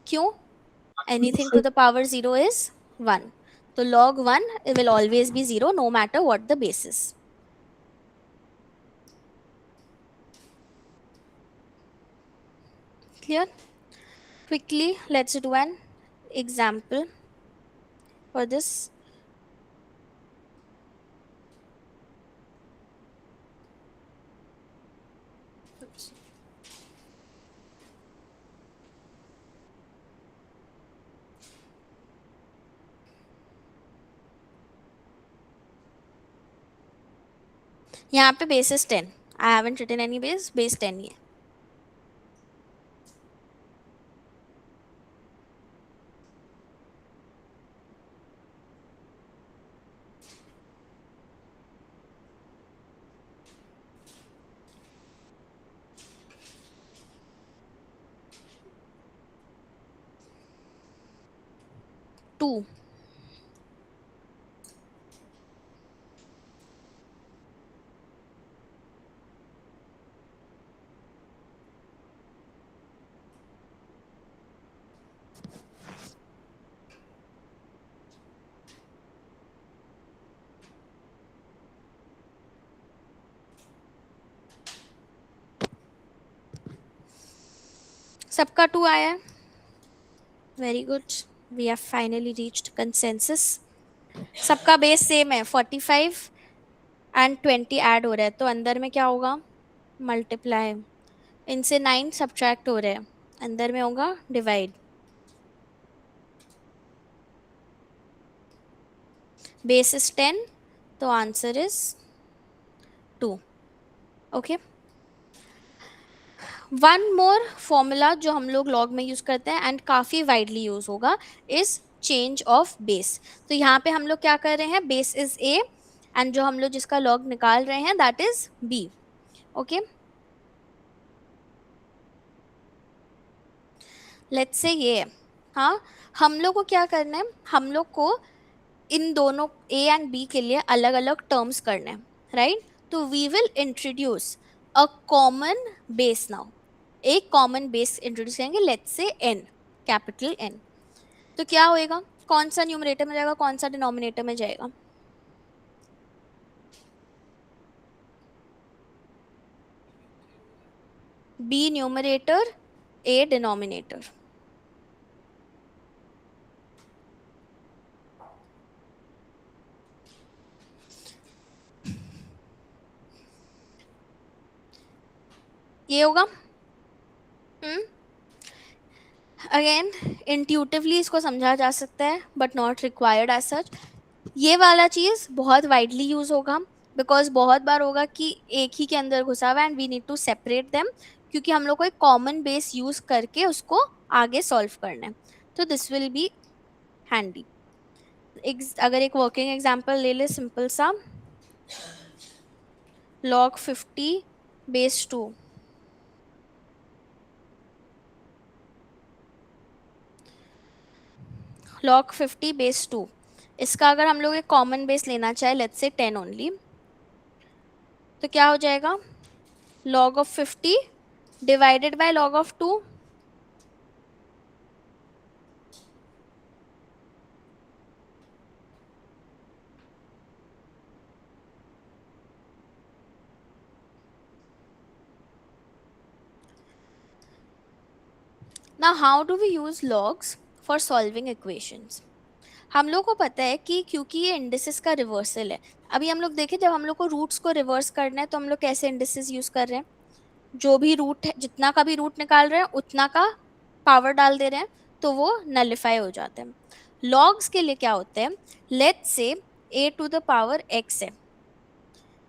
क्यों? Anything to the power 0 is 1, तो log 1 will always be 0 no matter what the base is. Clear? Quickly let's do an example for this. यहाँ पे base is 10. I haven't written any base 10 ही है. To. सबका 2 आया है. Very good, we have finally reached consensus. सबका base same है, 45 and 20 add हो रहा है, तो अंदर में क्या होगा? मल्टीप्लाई. इनसे 9 सब्ट्रैक्ट हो रहे हैं, अंदर में होगा डिवाइड. बेस इज 10, तो answer is 2. Okay, one more formula जो हम लोग लॉग में यूज करते हैं एंड काफी वाइडली यूज होगा इज चेंज ऑफ बेस. तो यहाँ पे हम लोग क्या कर रहे हैं? बेस इज a एंड जो हम लोग जिसका लॉग निकाल रहे हैं that is b. Okay, let's say ये है. हाँ, हम लोग को क्या करना है? हम लोग को इन दोनों a एंड b के लिए अलग अलग टर्म्स करने हैं, राइट? तो we will introduce a common base now. एक कॉमन बेस इंट्रोड्यूस करेंगे, let's say n, capital N. तो क्या होएगा? कौन सा न्यूमरेटर में जाएगा, कौन सा डिनोमिनेटर में जाएगा? b numerator, a denominator. ये होगा. अगेन इंट्यूटिवली इसको समझा जा सकता है but not required as such. ये वाला चीज बहुत वाइडली यूज होगा बिकॉज बहुत बार होगा कि एक ही के अंदर घुसा हुआ and we need to separate them, क्योंकि हम लोग को एक कॉमन बेस यूज करके उसको आगे सॉल्व करना है. तो दिस विल बी हैंडी. अगर एक वर्किंग एग्जांपल ले ले सिंपल सा, log 50 बेस 2. log 50 बेस 2, इसका अगर हम लोग एक कॉमन बेस लेना चाहे, लेट्स से 10 ओनली, तो क्या हो जाएगा? log of 50 divided by log of 2. Now how do we use logs for solving equations? हम लोग को पता है कि क्योंकि ये इंडिसेस का रिवर्सल है. अभी हम लोग देखें, जब हम लोग को रूट्स को रिवर्स करना है तो हम लोग कैसे इंडिसेस यूज कर रहे हैं? जो भी रूट है, जितना का भी रूट निकाल रहे हैं उतना का पावर डाल दे रहे हैं, तो वो नलिफाई हो जाते हैं. लॉग्स के लिए क्या होते हैं, let's say a to the power x है,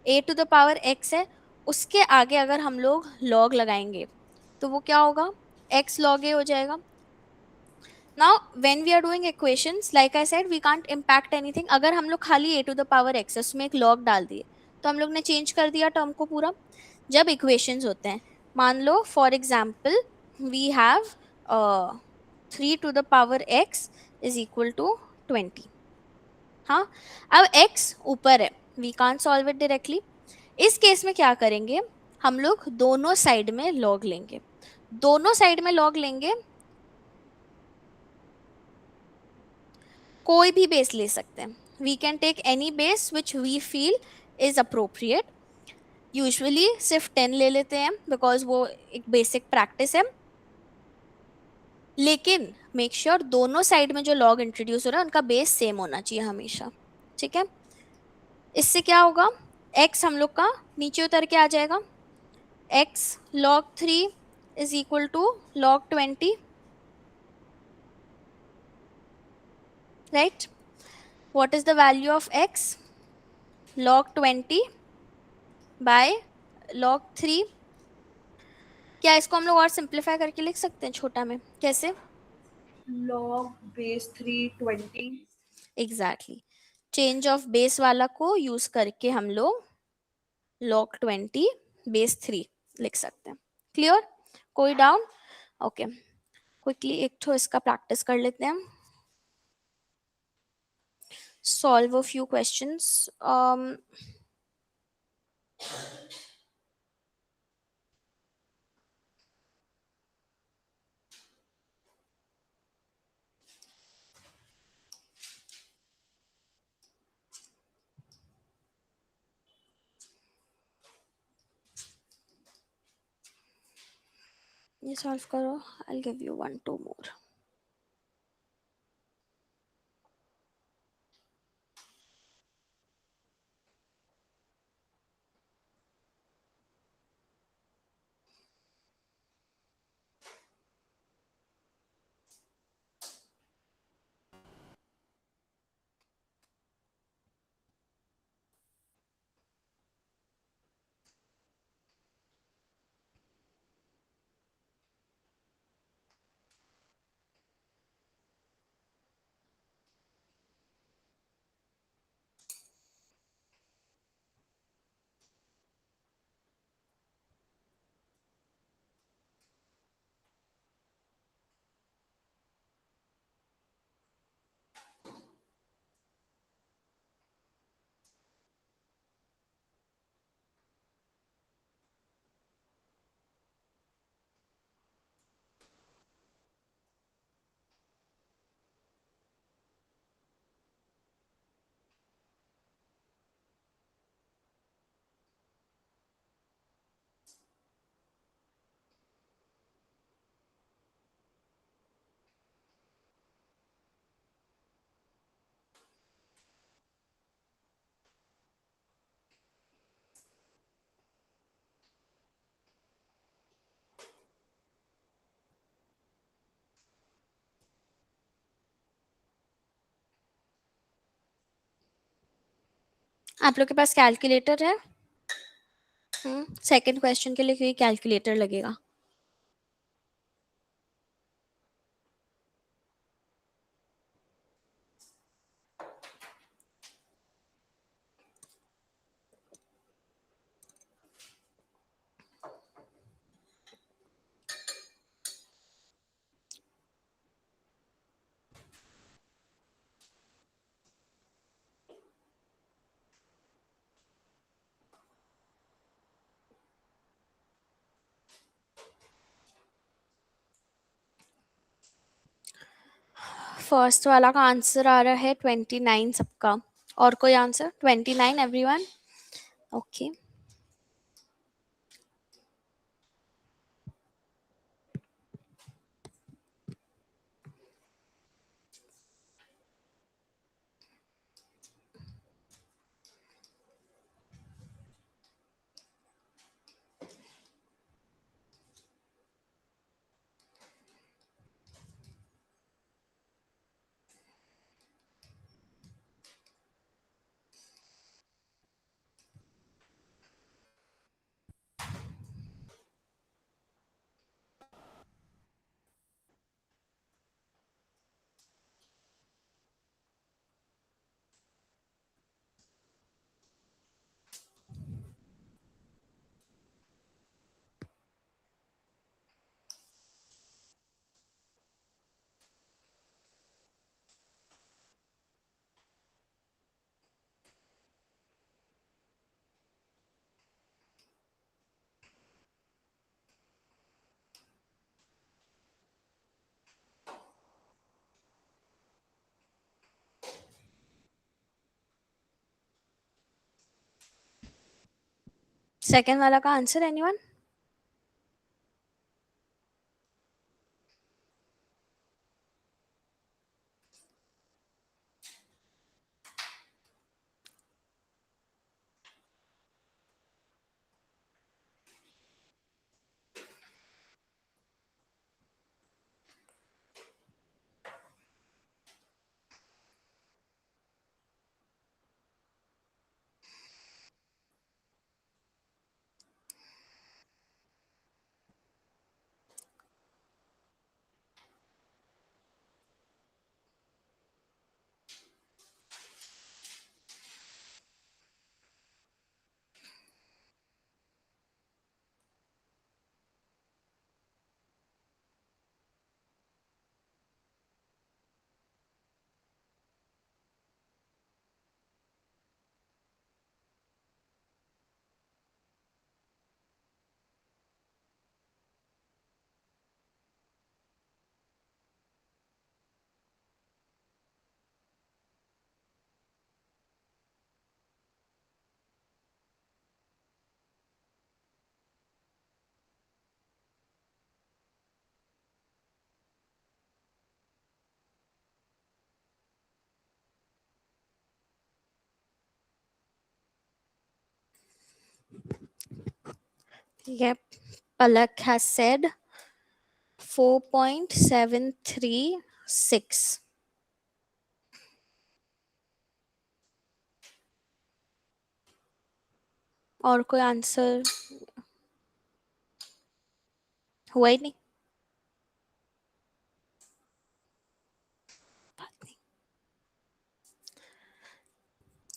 a to the power x है, उसके आगे अगर हम लोग log लगाएंगे तो वो क्या होगा, x log a हो जाएगा. Now when we are doing equations, like I said, we can't impact anything. अगर हम लोग खाली a to the power x उसमें एक log डाल दिए तो हम लोग ने चेंज कर दिया टर्म को पूरा. जब इक्वेशंस होते हैं, मान लो for example we have 3 to the power x is equal to 20. हाँ, अब x ऊपर है, we can't solve it directly. इस केस में क्या करेंगे, हम लोग दोनों साइड में log लेंगे. दोनों साइड में log लेंगे, कोई भी बेस ले सकते हैं. We can take any base which we feel is appropriate. Usually सिर्फ 10 ले लेते हैं बिकॉज वो एक बेसिक प्रैक्टिस है. लेकिन मेक श्योर दोनों साइड में जो लॉग इंट्रोड्यूस हो रहा है उनका बेस सेम होना चाहिए हमेशा. ठीक है, इससे क्या होगा, x हम लोग का नीचे उतर के आ जाएगा. x log 3 is equal to log 20, right. what is the value of x, log 20 by log 3. क्या इसको हम लोग और सिंप्लीफाई करके लिख सकते हैं छोटा में, कैसे,
log base 3 20.
Exactly change of base वाला को यूज करके हम लोग log 20 बेस 3 लिख सकते हैं. क्लियर, कोई डाउन? ओके, क्विकली एक तो इसका प्रैक्टिस कर लेते हैं. Solve a few questions. ये सॉल्व करो, आई गिव यू 1-2 मोर. आप लोग के पास कैलकुलेटर है? सेकंड क्वेश्चन के लिए क्योंकि कैलकुलेटर लगेगा. फर्स्ट वाला का आंसर आ रहा है 29 सबका. और कोई आंसर? 29 एवरीवन? ओके. सेकेंड वाला का आंसर एनीवन? ठीक है, पलक हैज सेड 4.736. और कोई आंसर हुआ ही नहीं?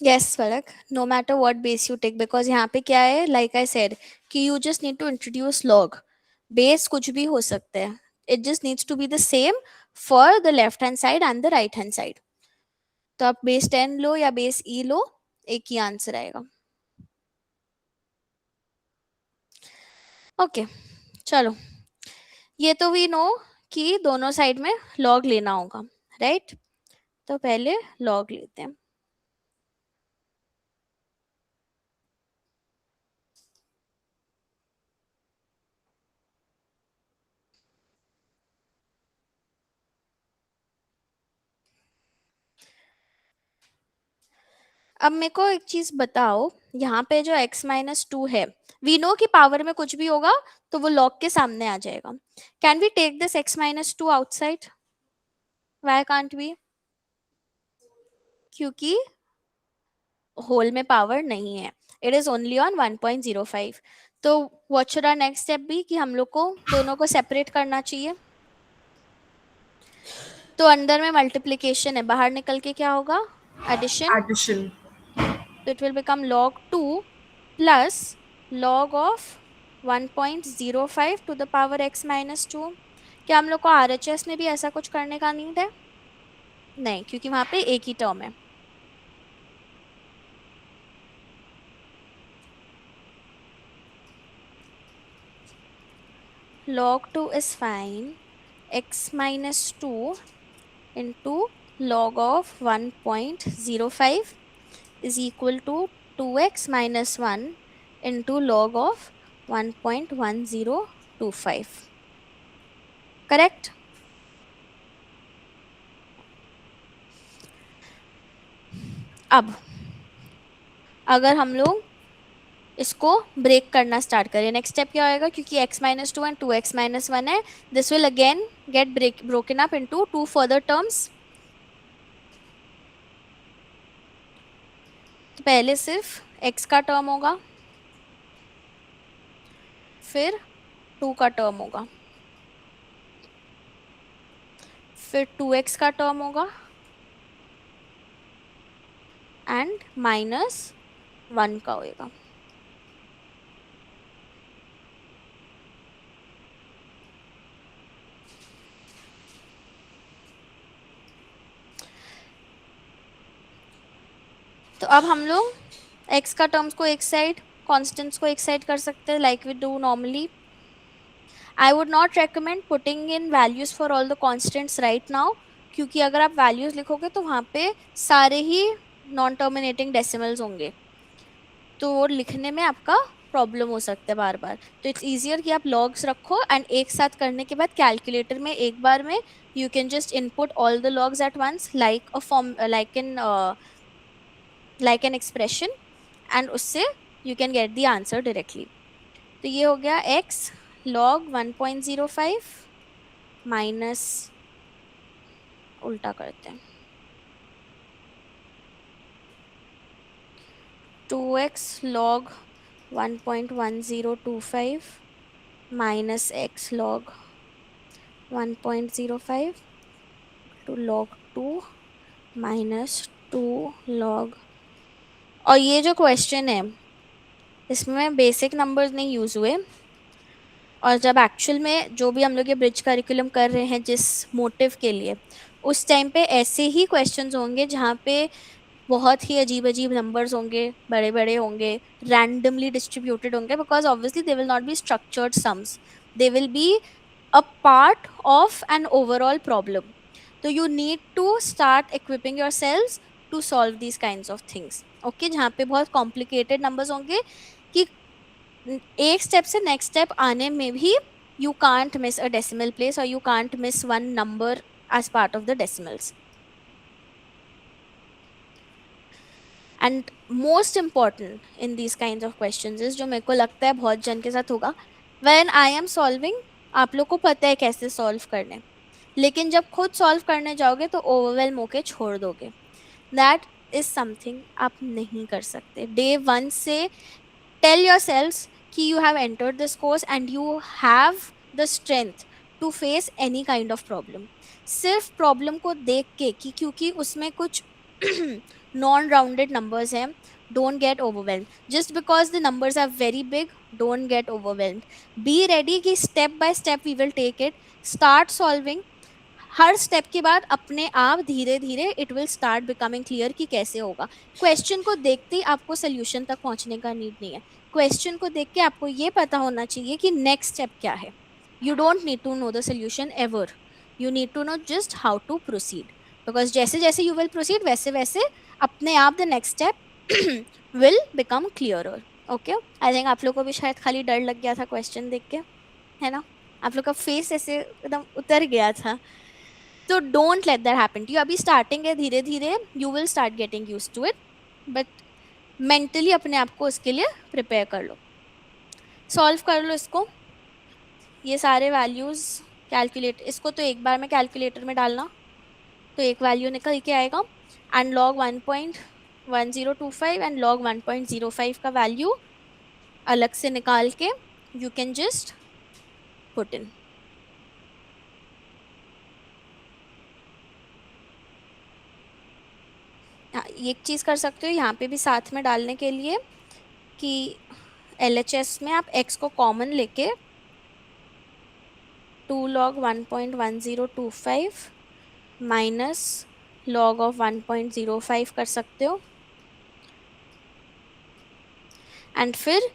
Yes, Palak. No matter what base you take, because यहाँ पे क्या है, like I said, कि you just need to introduce log. Base कुछ भी हो सकते हैं. It just needs to be the same for the left hand side and the right hand side. तो आप base 10 लो या base e लो, एक ही आंसर आएगा. ओके, चलो, ये तो वी नो कि दोनों साइड में log लेना होगा, राइट? तो पहले log लेते हैं. अब मेरे को एक चीज बताओ, यहाँ पे जो x माइनस 2 है, वी नो कि पावर में कुछ भी होगा तो वो log के सामने आ जाएगा. Can we take this x minus 2 outside? Why can't we? क्योंकि होल में पावर नहीं है, इट इज ओनली ऑन 1.05. तो what should our next step be कि हम लोग को दोनों को सेपरेट करना चाहिए. तो अंदर में मल्टीप्लिकेशन है, बाहर निकल के क्या होगा? Addition. So it will become log 2 plus log of 1.05 to the power x minus 2. क्या हम लोग को RHS में भी ऐसा कुछ करने का नीड है? नहीं, क्योंकि वहां पे एक ही टर्म है. log 2 is fine. x minus 2 into log of 1.05 is equal to 2x minus 1 into log of 1.1025. Correct? अब अगर हम लोग इसको ब्रेक करना स्टार्ट करें, नेक्स्ट स्टेप क्या होएगा? क्योंकि x minus 2 and 2x minus 1 है, this will again get broken up into two further terms. तो पहले सिर्फ x का टर्म होगा, फिर 2 का टर्म होगा, फिर 2x का टर्म होगा एंड माइनस 1 का होएगा. तो अब हम लोग x का टर्म्स को एक साइड, कॉन्स्टेंट्स को एक साइड कर सकते हैं, like we do normally. I would not recommend putting in values for all the constants right now, क्योंकि अगर आप वैल्यूज लिखोगे तो वहाँ पे सारे ही नॉन टर्मिनेटिंग डेसिमल्स होंगे, तो वो लिखने में आपका प्रॉब्लम हो सकता है बार बार. तो इट्स इजियर कि आप लॉग्स रखो एंड एक साथ करने के बाद कैलकुलेटर में एक बार में you can just input all the logs at once like a form like an expression and उससे you can get the answer directly. तो ये हो गया x log 1.05 माइनस, उल्टा करते हैं, 2x log 1.1025 minus x log 1.05 to log 2 minus 2 log. और ये जो क्वेश्चन है इसमें बेसिक नंबर्स नहीं यूज हुए, और जब एक्चुअल में जो भी हम लोग ये ब्रिज करिकुलम कर रहे हैं जिस मोटिव के लिए, उस टाइम पे ऐसे ही क्वेश्चंस होंगे जहाँ पे बहुत ही अजीब अजीब नंबर्स होंगे, बड़े बड़े होंगे, रैंडमली डिस्ट्रीब्यूटेड होंगे, because obviously they will not be structured sums, they will be a part of an overall problem. तो you need to start equipping your selves to solve these kinds of things. Okay, जहाँ पे बहुत complicated numbers होंगे कि एक step से next step आने में भी you can't miss a decimal place or you can't miss one number as part of the decimals. And most important in these kinds of questions is, जो मेरे को लगता है बहुत जन के साथ होगा, when I am solving, आप लोग को पता है कैसे सॉल्व करने, लेकिन जब खुद सॉल्व करने जाओगे तो ओवरवेलम होके छोड़ दोगे. दैट इज समथिंग आप नहीं कर सकते. डे 1 से tell yourselves कि you have entered this course and you have the strength to face any kind of problem. सिर्फ प्रॉब्लम को देख के कि क्योंकि उसमें कुछ नॉन राउंडेड नंबर्स हैं, don't get overwhelmed. Just because the numbers are very big, don't get overwhelmed. Be ready कि step by step we will take it. Start solving. Her step के बाद अपने आप धीरे धीरे it will start becoming clear कि कैसे होगा. क्वेश्चन को देखते ही आपको सोल्यूशन तक पहुंचने का नीड नहीं है. क्वेश्चन को देख के आपको ये पता होना चाहिए कि नेक्स्ट स्टेप क्या है. You don't need to know the solution ever, you need to know just how to proceed, because जैसे जैसे यू विल प्रोसीड वैसे वैसे अपने आप the next step will become clearer. Okay, I think आप लोग को भी शायद खाली डर लग गया था क्वेश्चन देख के, है ना? आप लोग का फेस ऐसे एकदम उतर गया था. तो don't let that happen to you. अभी स्टार्टिंग है, धीरे धीरे you will start getting used to it, but mentally अपने आप को उसके लिए प्रिपेयर कर लो. सॉल्व कर लो इसको, ये सारे वैल्यूज़ कैलकुलेट, इसको तो एक बार में कैलकुलेटर में डालना तो एक वैल्यू निकल के आएगा. एंड लॉग 1.1025 एंड लॉग 1.05 का वैल्यू अलग से निकाल के you can just put in. एक चीज़ कर सकते हो यहाँ पे भी साथ में डालने के लिए कि LHS में आप x को कॉमन लेके 2 log 1.1025 माइनस log ऑफ 1.05 कर सकते हो. एंड फिर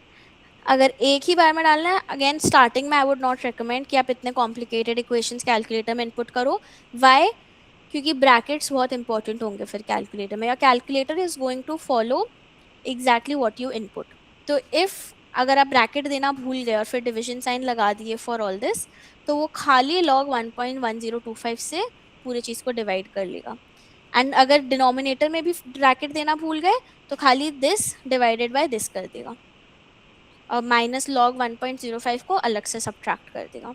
अगर एक ही बार में डालना है, अगेन स्टार्टिंग में आई वुड नॉट रिकमेंड कि आप इतने कॉम्प्लिकेटेड इक्वेशंस कैलकुलेटर में इनपुट करो. वाई? क्योंकि ब्रैकेट्स बहुत इंपॉर्टेंट होंगे फिर कैलकुलेटर में. या calculator is going to follow exactly what you input. तो इफ़ अगर आप ब्रैकेट देना भूल गए और फिर डिवीजन साइन लगा दिए फॉर ऑल दिस, तो वो खाली लॉग 1.1025 से पूरी चीज़ को डिवाइड कर लेगा. एंड अगर डिनोमिनेटर में भी ब्रैकेट देना भूल गए तो खाली दिस डिवाइडेड बाय दिस कर देगा और माइनस लॉग 1.05 को अलग से सब्ट्रैक्ट कर देगा.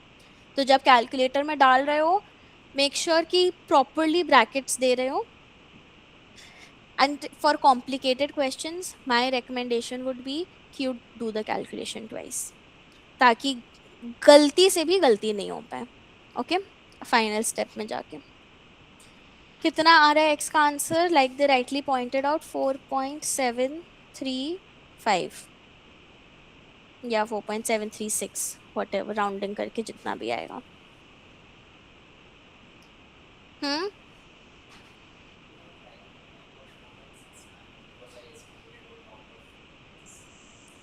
तो जब कैलकुलेटर में डाल रहे हो मेक श्योर कि प्रॉपरली ब्रैकेट्स दे रहे हो. And for complicated questions my recommendation would be कि you do the calculation twice, ताकि गलती से भी गलती नहीं हो पाए. ओके, फाइनल स्टेप में जाके कितना आ रहा है x का answer? Like the rightly pointed out 4.735 या 4.736 व्हाटएवर, राउंडिंग करके जितना भी आएगा.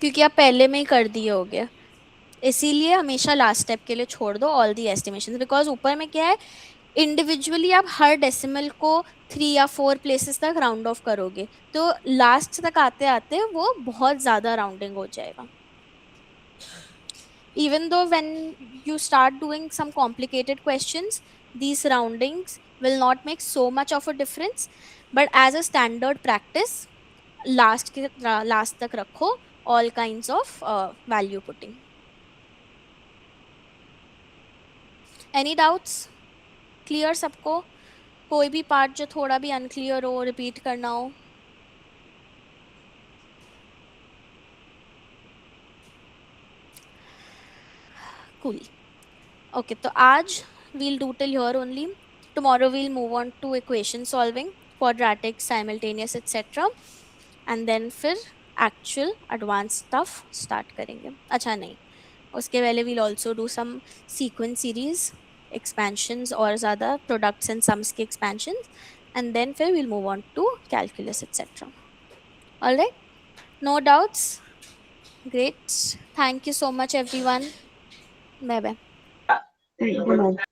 क्योंकि आप पहले में ही कर दिए होगे, इसीलिए हमेशा लास्ट स्टेप के लिए छोड़ दो ऑल दी एस्टिमेशन. बिकॉज ऊपर में क्या है, इंडिविजुअली आप हर डेसिमल को 3 या 4 प्लेसेस तक राउंड ऑफ करोगे तो लास्ट तक आते आते वो बहुत ज़्यादा राउंडिंग हो जाएगा. Even though when you start doing some complicated questions, these roundings will not make so much of a difference, but as a standard practice, last तक रखो all kinds of value putting. Any doubts? Clear सबको? कोई भी part जो थोड़ा भी unclear हो, repeat करना हो? Cool. Okay, तो आज we'll do till here only. Tomorrow we'll move on to equation solving, quadratic, simultaneous, etc. And then फिर actual advanced stuff start करेंगे. अच्छा नहीं, उसके पहले we'll also do some sequence series expansions और ज़्यादा products and sums के expansions, and then फिर we'll move on to calculus, etc. All right, no doubts? Great. Thank you so much everyone. Bye bye.
Good night.